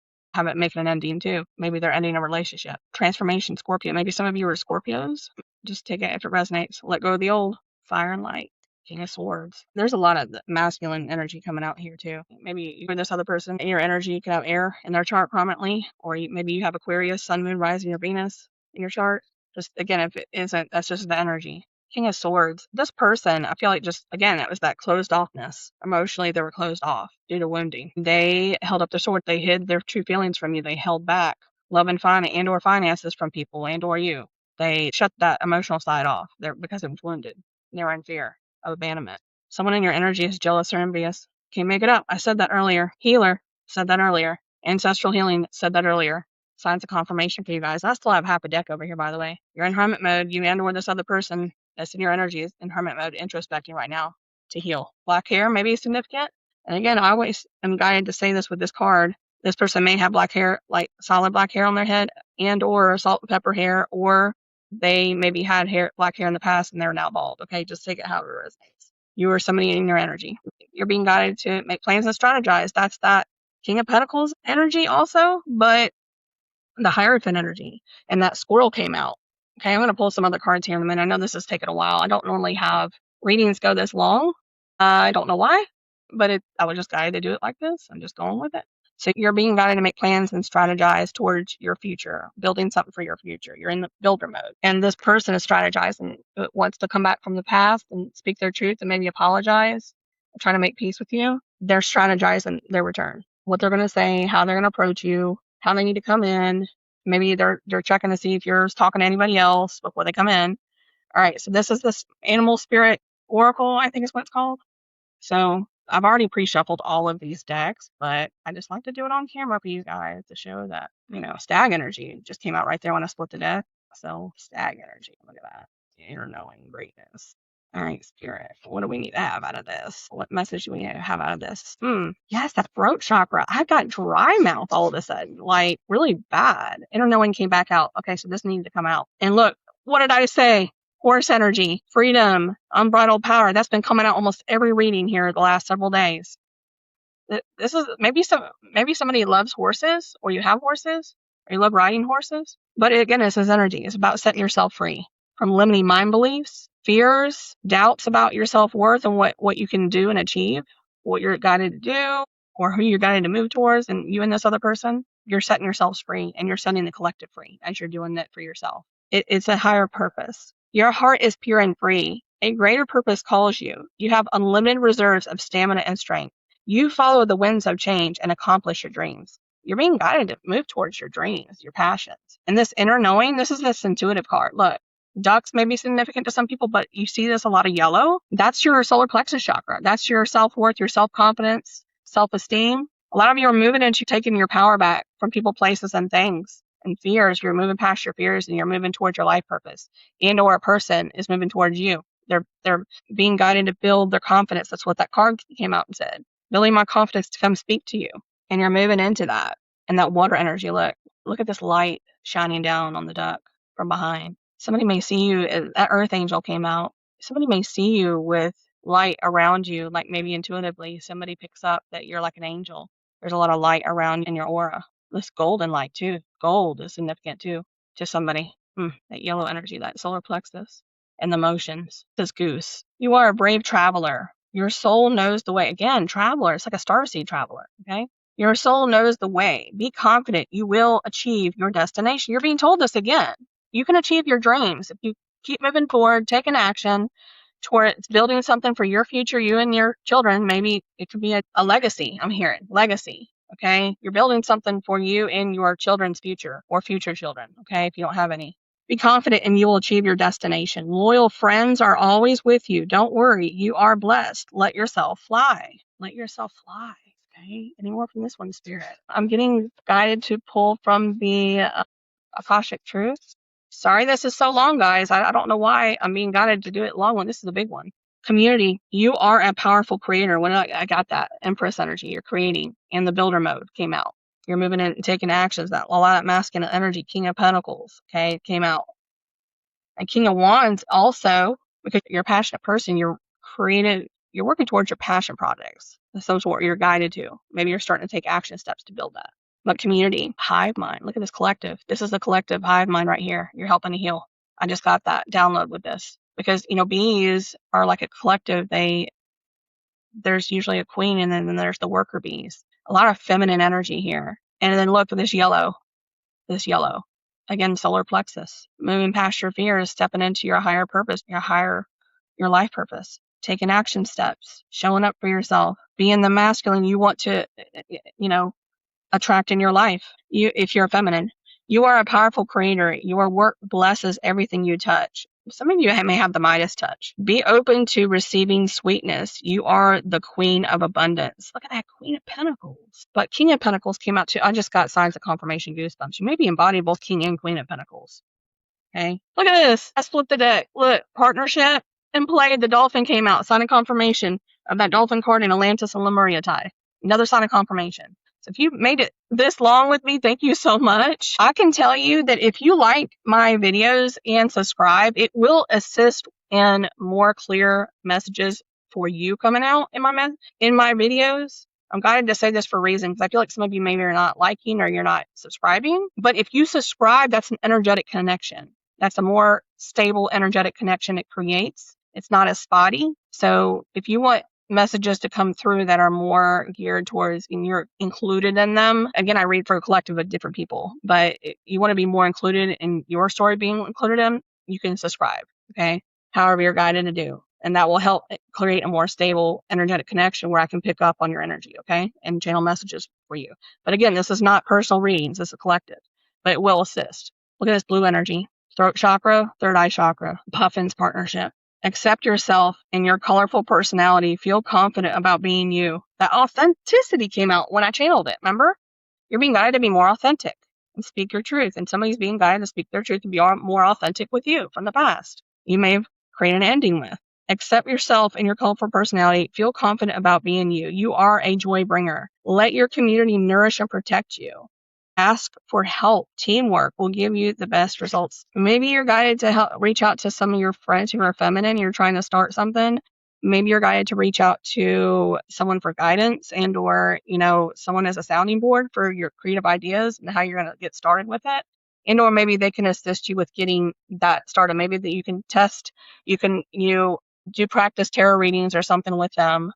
making an ending too. Maybe they're ending a relationship. Transformation, Scorpio. Maybe some of you are Scorpios. Just take it if it resonates. Let go of the old. Fire and light. King of Swords. There's a lot of masculine energy coming out here too. Maybe you're this other person in your energy could have air in their chart prominently, or maybe you have Aquarius, Sun, Moon, Rising, or Venus in your chart. Just again, if it isn't, that's just the energy. King of Swords. This person, I feel like just again, it was that closed offness. Emotionally, they were closed off due to wounding. They held up their sword. They hid their true feelings from you. They held back love and or finances from people and or you. They shut that emotional side off there because it was wounded. They were in fear of abandonment. Someone in your energy is jealous or envious. Can't make it up. I said that earlier. Healer said that earlier. Ancestral healing said that earlier. Signs of confirmation for you guys. I still have half a deck over here, by the way. You're in hermit mode. You and or this other person that's in your energy is in hermit mode, introspecting right now to heal. Black hair may be significant. And again, I always am guided to say this with this card. This person may have black hair, like solid black hair on their head, and or salt and pepper hair, or they maybe had black hair in the past and they're now bald. Okay, just take it however it resonates. You are somebody in your energy. You're being guided to make plans and strategize. That's that King of Pentacles energy also, but the Hierophant energy, and that squirrel came out. Okay, I'm going to pull some other cards here in a minute. I know this has taken a while. I don't normally have readings go this long. I don't know why, but I was just guided to do it like this. I'm just going with it. So you're being guided to make plans and strategize towards your future, building something for your future. You're in the builder mode. And this person is strategizing, wants to come back from the past and speak their truth and maybe apologize, trying to make peace with you. They're strategizing their return, what they're going to say, how they're going to approach you, how they need to come in. Maybe they're checking to see if you're talking to anybody else before they come in. All right, so this is this animal spirit oracle, I think is what it's called. So I've already pre-shuffled all of these decks, but I just like to do it on camera for you guys to show that, stag energy just came out right there when I split the deck. So stag energy, look at that. Inner knowing greatness. All right, Spirit, what do we need to have out of this? What message do we need to have out of this? Yes, that throat chakra. I got dry mouth all of a sudden, like really bad. Inner knowing came back out. Okay, so this needed to come out. And look, what did I say? Horse energy, freedom, unbridled power. That's been coming out almost every reading here the last several days. This is maybe somebody loves horses, or you have horses, or you love riding horses. But again, this is energy. It's about setting yourself free from limiting mind beliefs, fears, doubts about your self-worth and what you can do and achieve, what you're guided to do, or who you're guided to move towards, and you and this other person, you're setting yourselves free, and you're setting the collective free as you're doing that for yourself. It's a higher purpose. Your heart is pure and free. A greater purpose calls you. You have unlimited reserves of stamina and strength. You follow the winds of change and accomplish your dreams. You're being guided to move towards your dreams, your passions. And this inner knowing, this is this intuitive card. Look, ducks may be significant to some people, but you see this a lot of yellow. That's your solar plexus chakra. That's your self-worth, your self-confidence, self-esteem. A lot of you are moving into taking your power back from people, places, and things. And fears, you're moving past your fears and you're moving towards your life purpose. And or a person is moving towards you. They're being guided to build their confidence. That's what that card came out and said. Building my confidence to come speak to you. And you're moving into that. And that water energy, look at this light shining down on the duck from behind. Somebody may see you, that earth angel came out. Somebody may see you with light around you, like maybe intuitively. Somebody picks up that you're like an angel. There's a lot of light around in your aura. This golden light too. Gold is significant too to somebody. That yellow energy, that solar plexus, and the motions. This goose. You are a brave traveler. Your soul knows the way. Again, traveler. It's like a starseed traveler. Okay. Your soul knows the way. Be confident. You will achieve your destination. You're being told this again. You can achieve your dreams if you keep moving forward, taking action towards building something for your future, you and your children. Maybe it could be a legacy. I'm hearing legacy. Okay. You're building something for you and your children's future or future children. Okay. If you don't have any, be confident and you will achieve your destination. Loyal friends are always with you. Don't worry. You are blessed. Let yourself fly. Let yourself fly. Okay, any more from this one, Spirit? I'm getting guided to pull from the Akashic Truth. Sorry this is so long, guys. I don't know why I'm being guided to do it long one. This is a big one. Community, you are a powerful creator. When I got that Empress energy, you're creating, and the builder mode came out. You're moving in and taking actions. That a lot of masculine energy, King of Pentacles, okay, came out. And King of Wands also, because you're a passionate person, you're working towards your passion projects. That's what you're guided to. Maybe you're starting to take action steps to build that. But community, hive mind, look at this collective. This is the collective hive mind right here. You're helping to heal. I just got that download with this. Because, bees are like a collective. There's usually a queen, and then there's the worker bees. A lot of feminine energy here. And then look at this yellow. Again, solar plexus. Moving past your fears, stepping into your higher purpose, your life purpose. Taking action steps, showing up for yourself, being the masculine you want to, attract in your life. If you're a feminine, you are a powerful creator. Your work blesses everything you touch. Some of you may have the Midas touch. Be open to receiving sweetness. You are the queen of abundance. Look at that, Queen of Pentacles. But King of Pentacles came out too. I just got signs of confirmation goosebumps. You may be embodying both King and Queen of Pentacles. Okay. Look at this. I split the deck. Look, partnership and play. The dolphin came out. Sign of confirmation of that dolphin card in Atlantis and Lemuria tie. Another sign of confirmation. So if you made it this long with me, thank you so much. I can tell you that if you like my videos and subscribe, it will assist in more clear messages for you coming out in my videos. I'm guided to say this for a reason, because I feel like some of you maybe are not liking or you're not subscribing. But if you subscribe, that's an energetic connection. That's a more stable energetic connection it creates. It's not as spotty. So if you want messages to come through that are more geared towards, and you're included in them. Again, I read for a collective of different people, but if you want to be more included in your story being included in, you can subscribe, okay? However you're guided to do. And that will help create a more stable energetic connection where I can pick up on your energy, okay? And channel messages for you. But again, this is not personal readings, this is a collective, but it will assist. Look at this blue energy. Throat chakra, third eye chakra, Puffin's partnership. Accept yourself and your colorful personality. Feel confident about being you. That authenticity came out when I channeled it, remember? You're being guided to be more authentic and speak your truth. And somebody's being guided to speak their truth and be more authentic with you from the past. You may have created an ending with. Accept yourself and your colorful personality. Feel confident about being you. You are a joy bringer. Let your community nourish and protect you. Ask for help. Teamwork will give you the best results. Maybe you're guided to reach out to some of your friends who are feminine. You're trying to start something. Maybe you're guided to reach out to someone for guidance or, someone as a sounding board for your creative ideas and how you're going to get started with it. Or maybe they can assist you with getting that started. Maybe that you can test, you do practice tarot readings or something with them.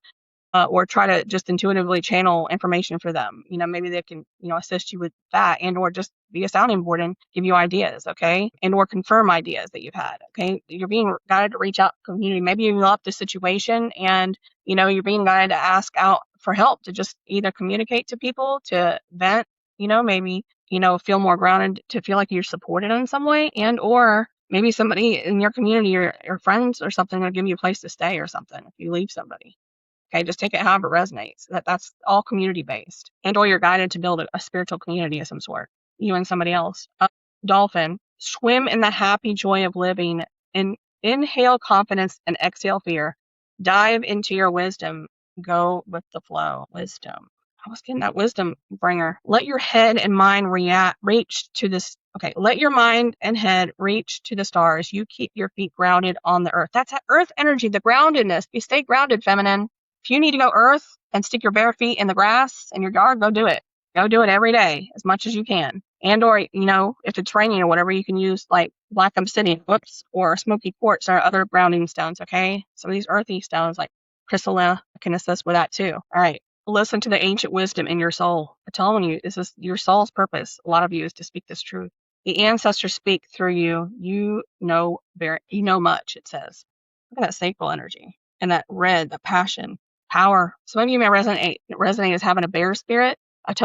Or try to just intuitively channel information for them. Maybe they can, assist you with that or just be a sounding board and give you ideas, okay? Or confirm ideas that you've had, okay? You're being guided to reach out to community. Maybe you love the situation and, you're being guided to ask out for help, to just either communicate to people, to vent, maybe, feel more grounded, to feel like you're supported in some way or maybe somebody in your community or friends or something will give you a place to stay or something if you leave somebody. Okay, just take it however it resonates. That's all community-based. Or you're guided to build a spiritual community of some sort, you and somebody else. Dolphin, swim in the happy joy of living. Inhale confidence and exhale fear. Dive into your wisdom. Go with the flow. Wisdom. I was getting that wisdom bringer. Let your head and mind reach to this. Okay, let your mind and head reach to the stars. You keep your feet grounded on the earth. That's that earth energy, the groundedness. You stay grounded, feminine. If you need to go earth and stick your bare feet in the grass in your yard, go do it. Go do it every day as much as you can. Or, if it's raining or whatever, you can use like black obsidian, or smoky quartz or other grounding stones, okay? Some of these earthy stones like chrysolite can assist with that too. All right. Listen to the ancient wisdom in your soul. I'm telling you, this is your soul's purpose. A lot of you is to speak this truth. The ancestors speak through you. You know much, it says. Look at that sacral energy and that red, the passion. Power. Some of you may resonate as having a bear spirit, a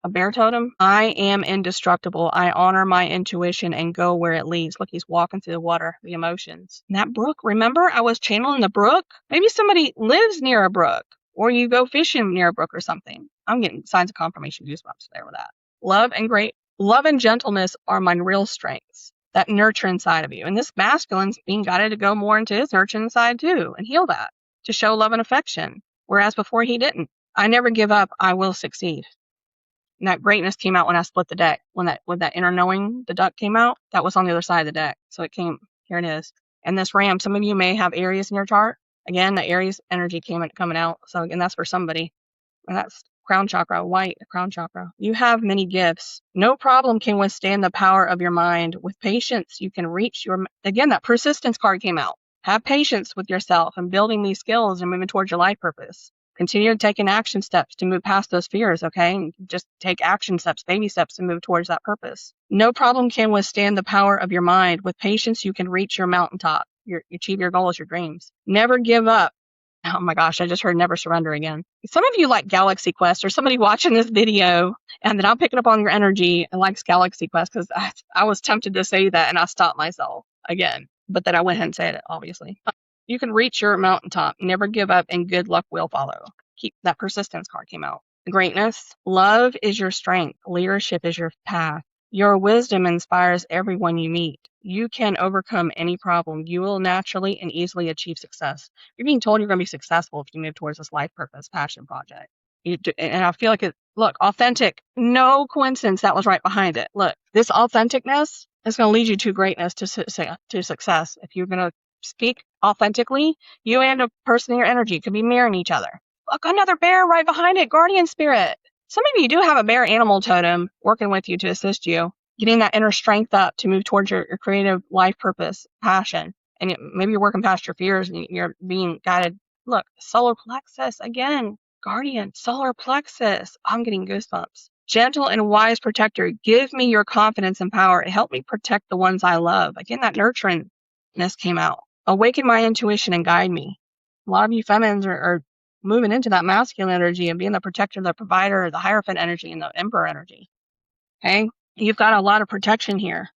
bear totem. I am indestructible. I honor my intuition and go where it leads. Look, he's walking through the water, the emotions. And that brook, remember I was channeling the brook? Maybe somebody lives near a brook or you go fishing near a brook or something. I'm getting signs of confirmation goosebumps there with that. Love and gentleness are my real strengths that nurture inside of you. And this masculine's being guided to go more into his nurturing side too and heal that, to show love and affection. Whereas before he didn't. I never give up. I will succeed. And that greatness came out when I split the deck. When that inner knowing, the duck came out, that was on the other side of the deck. So it came, here it is. And this ram, some of you may have Aries in your chart. Again, the Aries energy coming out. So again, that's for somebody. And that's crown chakra, white crown chakra. You have many gifts. No problem can withstand the power of your mind. With patience, you can reach your, again, that persistence card came out. Have patience with yourself and building these skills and moving towards your life purpose. Continue taking action steps to move past those fears, okay? And just take action steps, baby steps, and move towards that purpose. No problem can withstand the power of your mind. With patience, you can reach your mountaintop, achieve your goals, your dreams. Never give up. Oh my gosh, I just heard never surrender again. Some of you like Galaxy Quest, or somebody watching this video, and then I'm picking up on your energy and likes Galaxy Quest, because I was tempted to say that and I stopped myself again. But then I went ahead and said it, obviously. You can reach your mountaintop. Never give up, and good luck will follow. Keep that persistence card came out. Greatness. Love is your strength. Leadership is your path. Your wisdom inspires everyone you meet. You can overcome any problem. You will naturally and easily achieve success. You're being told you're going to be successful if you move towards this life purpose, passion project. And I feel like look, authentic. No coincidence that was right behind it. Look, this authenticness is going to lead you to greatness, to success. If you're going to speak authentically, you and a person in your energy could be mirroring each other. Look, another bear right behind it, guardian spirit. Some of you do have a bear animal totem working with you to assist you, getting that inner strength up to move towards your creative life purpose, passion. And maybe you're working past your fears and you're being guided. Look, solar plexus, again, guardian, solar plexus. I'm getting goosebumps. Gentle and wise protector, give me your confidence and power and help me protect the ones I love. Again, that nurturingness came out. Awaken my intuition and guide me. A lot of you feminines are moving into that masculine energy and being the protector, the provider, the Hierophant energy, and the Emperor energy. Okay? You've got a lot of protection here.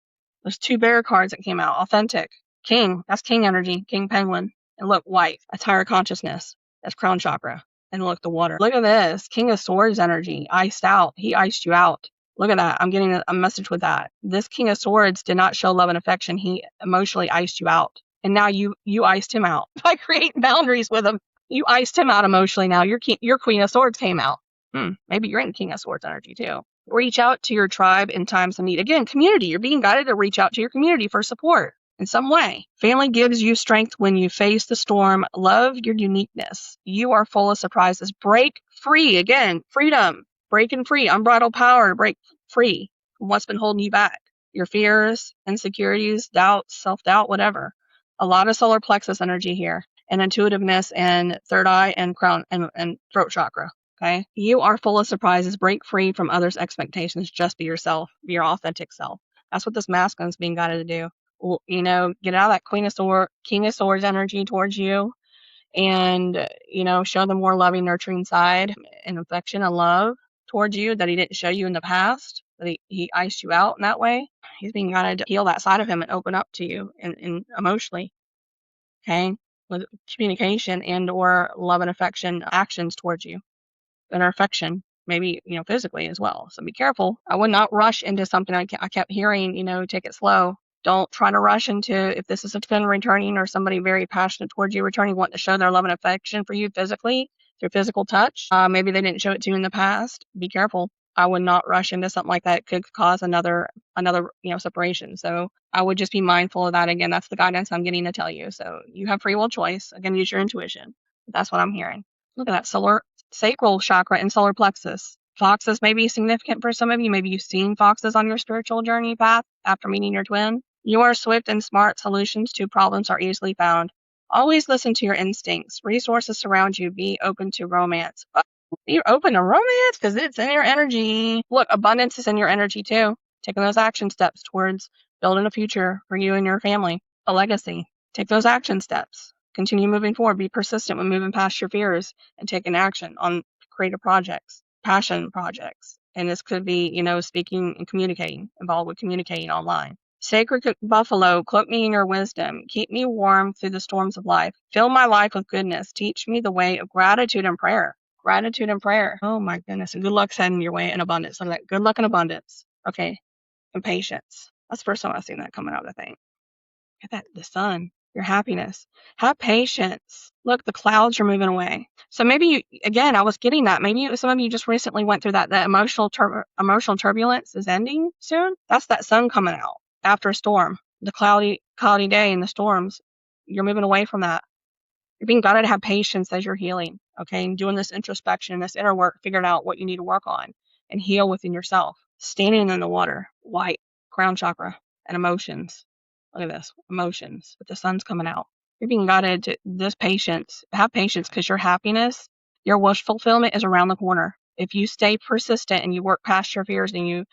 There's 2 bear cards that came out. Authentic. King. That's king energy. King penguin. And look, white. That's higher consciousness. That's crown chakra. And look, the water. Look at this. King of Swords energy. Iced out. He iced you out. Look at that. I'm getting a message with that. This King of Swords did not show love and affection. He emotionally iced you out. And now you iced him out by creating boundaries with him. You iced him out emotionally now. Your Queen of Swords came out. Maybe you're in King of Swords energy too. Reach out to your tribe in times of need. Again, community. You're being guided to reach out to your community for support in some way. Family gives you strength when you face the storm. Love your uniqueness. You are full of surprises. Break free. Again, freedom. Breaking free. Unbridled power to break free from what's been holding you back. Your fears, insecurities, doubts, self-doubt, whatever. A lot of solar plexus energy here, and intuitiveness, and third eye, and crown, and throat chakra. Okay, you are full of surprises. Break free from others' expectations. Just be yourself. Be your authentic self. That's what this masculine is being guided to do. Well, get out of that King of Swords energy towards you, and show the more loving, nurturing side and affection and love towards you that he didn't show you in the past. That he iced you out in that way. He's being guided to heal that side of him and open up to you and emotionally. Okay, with communication and or love and affection actions towards you, and affection, maybe physically as well. So be careful. I would not rush into something. I kept hearing, take it slow. Don't try to rush into, if this is a twin returning or somebody very passionate towards you returning, wanting to show their love and affection for you physically through physical touch. Maybe they didn't show it to you in the past. Be careful. I would not rush into something like that. It could cause another separation. So I would just be mindful of that. Again, that's the guidance I'm getting to tell you. So you have free will choice. Again, use your intuition. That's what I'm hearing. Look at that solar sacral chakra and solar plexus. Foxes may be significant for some of you. Maybe you've seen foxes on your spiritual journey path after meeting your twin. You are swift and smart. Solutions to problems are easily found. Always listen to your instincts. Resources surround you. Be open to romance. You're open to romance because it's in your energy. Look, abundance is in your energy too. Taking those action steps towards building a future for you and your family, a legacy. Take those action steps. Continue moving forward. Be persistent when moving past your fears and taking action on creative projects, passion projects. And this could be, speaking and communicating, involved with communicating online. Sacred buffalo, cloak me in your wisdom. Keep me warm through the storms of life. Fill my life with goodness. Teach me the way of gratitude and prayer. Gratitude and prayer. Oh my goodness. And good luck sending your way in abundance. Look at that. Good luck and abundance. Okay. And patience. That's the first time I've seen that coming out, I think. Look at that. The sun. Your happiness. Have patience. Look, the clouds are moving away. So maybe you, again, I was getting that. Maybe some of you just recently went through that. That emotional turbulence is ending soon. That's that sun coming out after a storm. The cloudy day and the storms. You're moving away from that. You're being guided to have patience as you're healing. Okay, and doing this introspection, this inner work, figuring out what you need to work on and heal within yourself. Standing in the water, white, crown chakra, and emotions. Look at this, emotions, but the sun's coming out. You're being guided to this patience. Have patience because your happiness, your wish fulfillment is around the corner. If you stay persistent and you work past your fears and you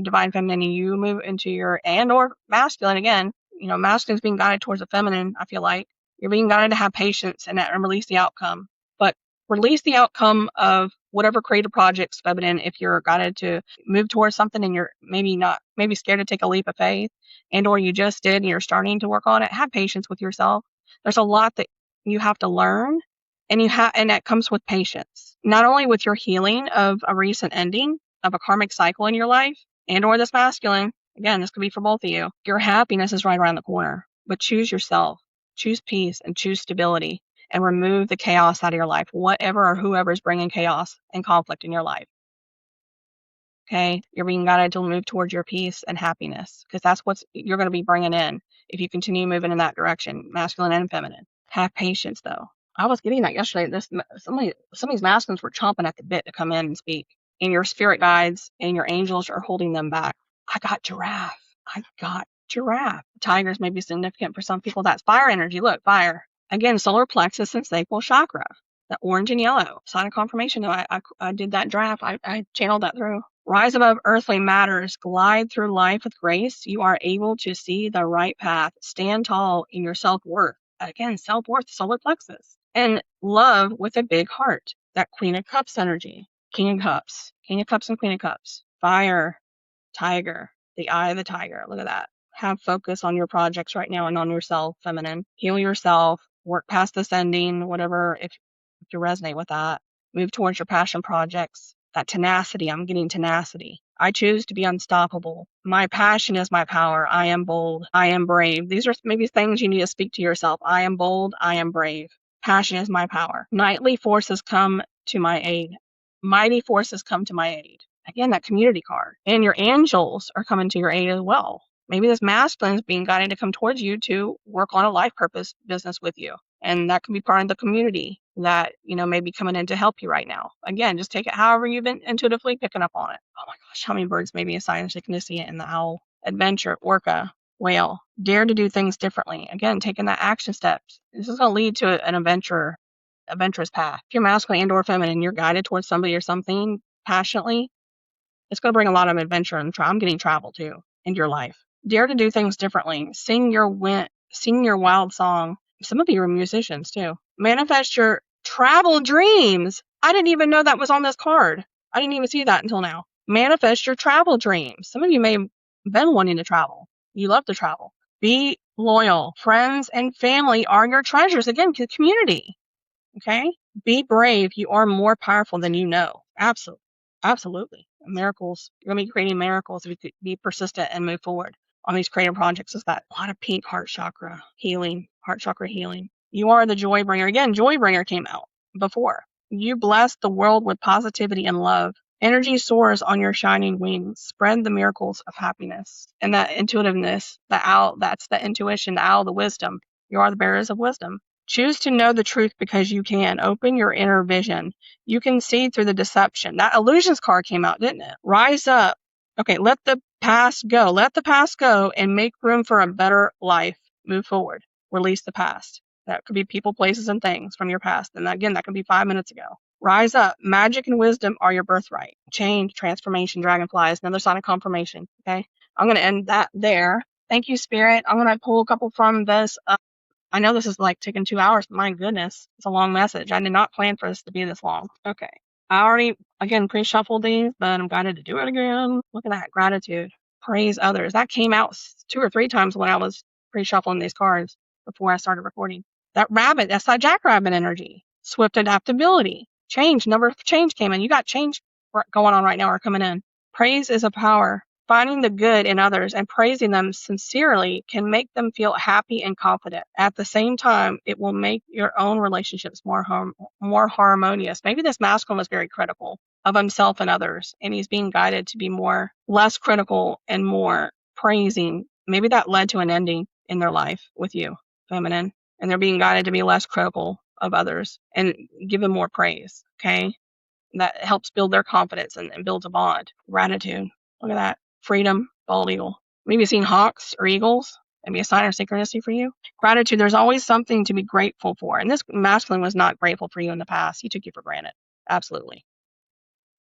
divine feminine and you move into your and or masculine again, masculine's being guided towards the feminine, I feel like. You're being guided to have patience and release the outcome. But release the outcome of whatever creative projects feminine if you're guided to move towards something and you're maybe scared to take a leap of faith and or you just did and you're starting to work on it. Have patience with yourself. There's a lot that you have to learn and that comes with patience. Not only with your healing of a recent ending of a karmic cycle in your life and or this masculine. Again, this could be for both of you. Your happiness is right around the corner, but choose yourself. Choose peace and choose stability and remove the chaos out of your life, whatever or whoever is bringing chaos and conflict in your life. Okay, you're being guided to move towards your peace and happiness because that's what you're going to be bringing in if you continue moving in that direction, masculine and feminine. Have patience, though. I was getting that yesterday. Some of these masculines were chomping at the bit to come in and speak, and your spirit guides and your angels are holding them back. I got giraffe. Tigers may be significant for some people. That's fire energy. Look, fire. Again, solar plexus and sacral chakra. The orange and yellow. Sign of confirmation. I did that draft. I channeled that through. Rise above earthly matters. Glide through life with grace. You are able to see the right path. Stand tall in your self-worth. Again, self-worth, solar plexus. And love with a big heart. That Queen of Cups energy. King of Cups. King of Cups and Queen of Cups. Fire. Tiger. The eye of the tiger. Look at that. Have focus on your projects right now and on yourself, feminine. Heal yourself. Work past this ending, whatever, if you resonate with that. Move towards your passion projects. That tenacity. I'm getting tenacity. I choose to be unstoppable. My passion is my power. I am bold. I am brave. These are maybe things you need to speak to yourself. I am bold. I am brave. Passion is my power. Knightly forces come to my aid. Mighty forces come to my aid. Again, that community card. And your angels are coming to your aid as well. Maybe this masculine is being guided to come towards you to work on a life purpose business with you. And that can be part of the community that, may be coming in to help you right now. Again, just take it however you've been intuitively picking up on it. Oh my gosh, hummingbirds may be a sign of synchronicity in the owl. Adventure, orca, whale. Dare to do things differently. Again, taking that action steps. This is going to lead to an adventurous path. If you're masculine and or feminine, you're guided towards somebody or something passionately, it's going to bring a lot of adventure and I'm getting travel too into your life. Dare to do things differently. Sing your wild song. Some of you are musicians too. Manifest your travel dreams. I didn't even know that was on this card. I didn't even see that until now. Manifest your travel dreams. Some of you may have been wanting to travel. You love to travel. Be loyal. Friends and family are your treasures. Again, community. Okay? Be brave. You are more powerful than you know. Absolutely. Miracles. You're going to be creating miracles if you could be persistent and move forward on these creative projects. Is that a lot of pink heart chakra healing. You are the joy bringer. Again, joy bringer came out before. You bless the world with positivity and love. Energy soars on your shining wings. Spread the miracles of happiness. And that intuitiveness, the owl, that's the intuition, the owl, the wisdom. You are the bearers of wisdom. Choose to know the truth because you can. Open your inner vision. You can see through the deception. That illusions card came out, didn't it? Rise up. Okay, let the past go. Let the past go and make room for a better life. Move forward. Release the past. That could be people, places, and things from your past. And again, that could be 5 minutes ago. Rise up. Magic and wisdom are your birthright. Change, transformation, dragonflies, another sign of confirmation. Okay, I'm going to end that there. Thank you, Spirit. I'm going to pull a couple from this. I know this is like taking 2 hours, but my goodness, it's a long message. I did not plan for this to be this long. Okay. I already, again, pre-shuffled these, but I'm guided to do it again. Look at that, gratitude. praise others. That came out 2 or 3 times when I was pre-shuffling these cards before I started recording. That rabbit, that's that jackrabbit energy. Swift adaptability. Change, number of change came in. You got change going on right now or coming in. Praise is a power. Finding the good in others and praising them sincerely can make them feel happy and confident. At the same time, it will make your own relationships more harmonious. Maybe this masculine was very critical of himself and others, and he's being guided to be less critical and more praising. Maybe that led to an ending in their life with you, feminine, and they're being guided to be less critical of others and give them more praise. Okay, that helps build their confidence and builds a bond. Gratitude. Look at that. Freedom. Bald eagle. Maybe you've seen hawks or eagles. Maybe a sign of synchronicity for you. Gratitude. There's always something to be grateful for. And this masculine was not grateful for you in the past. He took you for granted. Absolutely.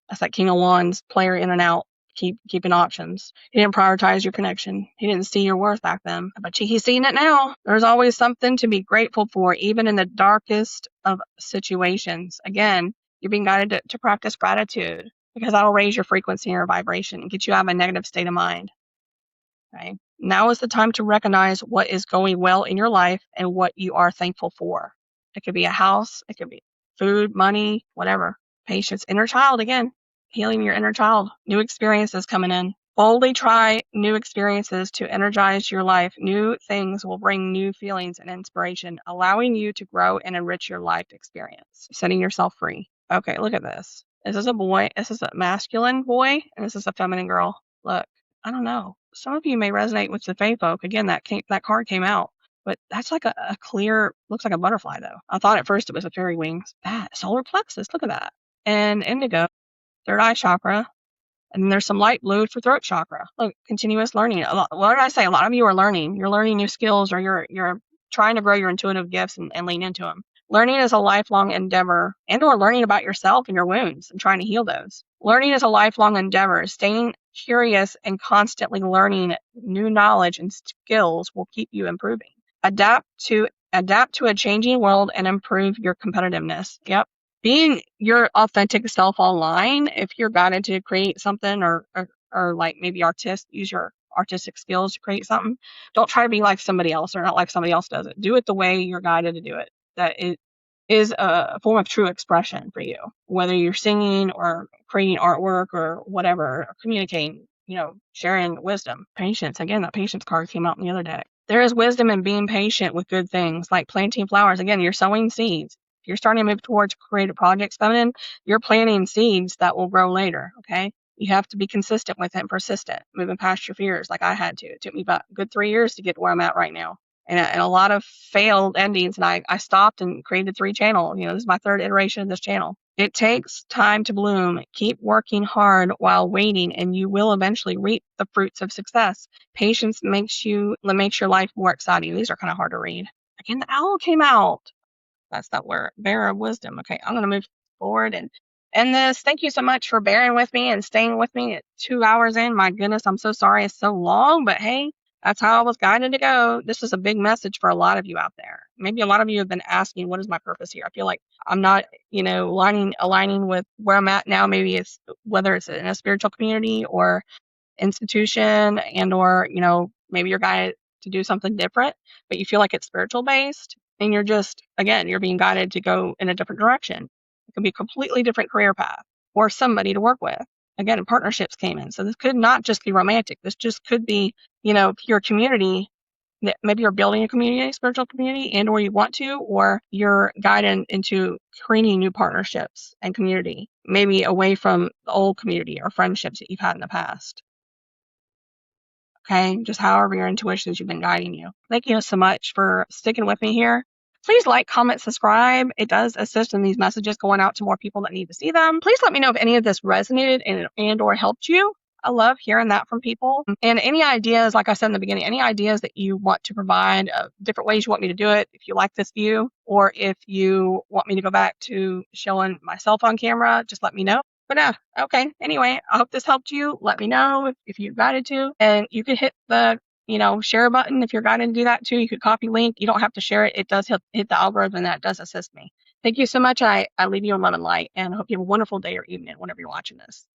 That's that King of Wands, player in and out, keeping options. He didn't prioritize your connection. He didn't see your worth back then. But he's seeing it now. There's always something to be grateful for, even in the darkest of situations. Again, you're being guided to practice gratitude because that'll raise your frequency and your vibration and get you out of a negative state of mind. Okay? Now is the time to recognize what is going well in your life and what you are thankful for. It could be a house. It could be food, money, whatever. Patience. Inner child again. Healing your inner child. New experiences coming in. Boldly try new experiences to energize your life. New things will bring new feelings and inspiration, allowing you to grow and enrich your life experience. Setting yourself free. Okay, look at this. This is a boy. This is a masculine boy, and this is a feminine girl. Look, I don't know. Some of you may resonate with the Fae folk. Again, that card came out. But that's like a clear, looks like a butterfly though. I thought at first it was a fairy wings. That solar plexus, look at that. And indigo, third eye chakra. And then there's some light blue for throat chakra. Look, continuous learning. What did I say? A lot of you are learning. You're learning new skills, or you're trying to grow your intuitive gifts and lean into them. Learning is a lifelong endeavor, and/or learning about yourself and your wounds and trying to heal those. Learning is a lifelong endeavor. Staying curious and constantly learning new knowledge and skills will keep you improving. Adapt to a changing world and improve your competitiveness. Yep. Being your authentic self online, if you're guided to create something or like maybe use your artistic skills to create something, don't try to be like somebody else or not like somebody else does it. Do it the way you're guided to do it. That it is a form of true expression for you, whether you're singing or creating artwork or whatever, or communicating, sharing wisdom. Patience. Again, that patience card came out in the other deck. There is wisdom in being patient with good things, like planting flowers. Again, you're sowing seeds. If you're starting to move towards creative projects, feminine, you're planting seeds that will grow later, okay? You have to be consistent with it and persistent, moving past your fears like I had to. It took me about a good 3 years to get to where I'm at right now. And a lot of failed endings, and I stopped and created 3 channels. This is my 3rd iteration of this channel. It takes time to bloom. Keep working hard while waiting, and you will eventually reap the fruits of success. Patience makes your life more exciting. These are kind of hard to read. Again, the owl came out. That's that word, bearer of wisdom. Okay, I'm going to move forward and end this. Thank you so much for bearing with me and staying with me at 2 hours in. My goodness, I'm so sorry it's so long, but hey, that's how I was guided to go. This is a big message for a lot of you out there. Maybe a lot of you have been asking, what is my purpose here? I feel like I'm not, aligning with where I'm at now. Maybe it's whether it's in a spiritual community or institution or maybe you're guided to do something different, but you feel like it's spiritual based and you're being guided to go in a different direction. It could be a completely different career path or somebody to work with. Again, partnerships came in. So this could not just be romantic. This just could be, your community, that maybe you're building a community, a spiritual community, or you want to, or you're guided into creating new partnerships and community, maybe away from the old community or friendships that you've had in the past. Okay, just however your intuitions you've been guiding you. Thank you so much for sticking with me here. Please like, comment, subscribe. It does assist in these messages going out to more people that need to see them. Please let me know if any of this resonated and or helped you. I love hearing that from people. And any ideas, like I said in the beginning, any ideas that you want to provide, different ways you want me to do it, if you like this view, or if you want me to go back to showing myself on camera, just let me know. But okay. Anyway, I hope this helped you. Let me know if you're guided to. And you can hit the, share button if you're guided to do that too. You could copy link. You don't have to share it. It does hit the algorithm, and that does assist me. Thank you so much. I leave you in love and light, and I hope you have a wonderful day or evening whenever you're watching this.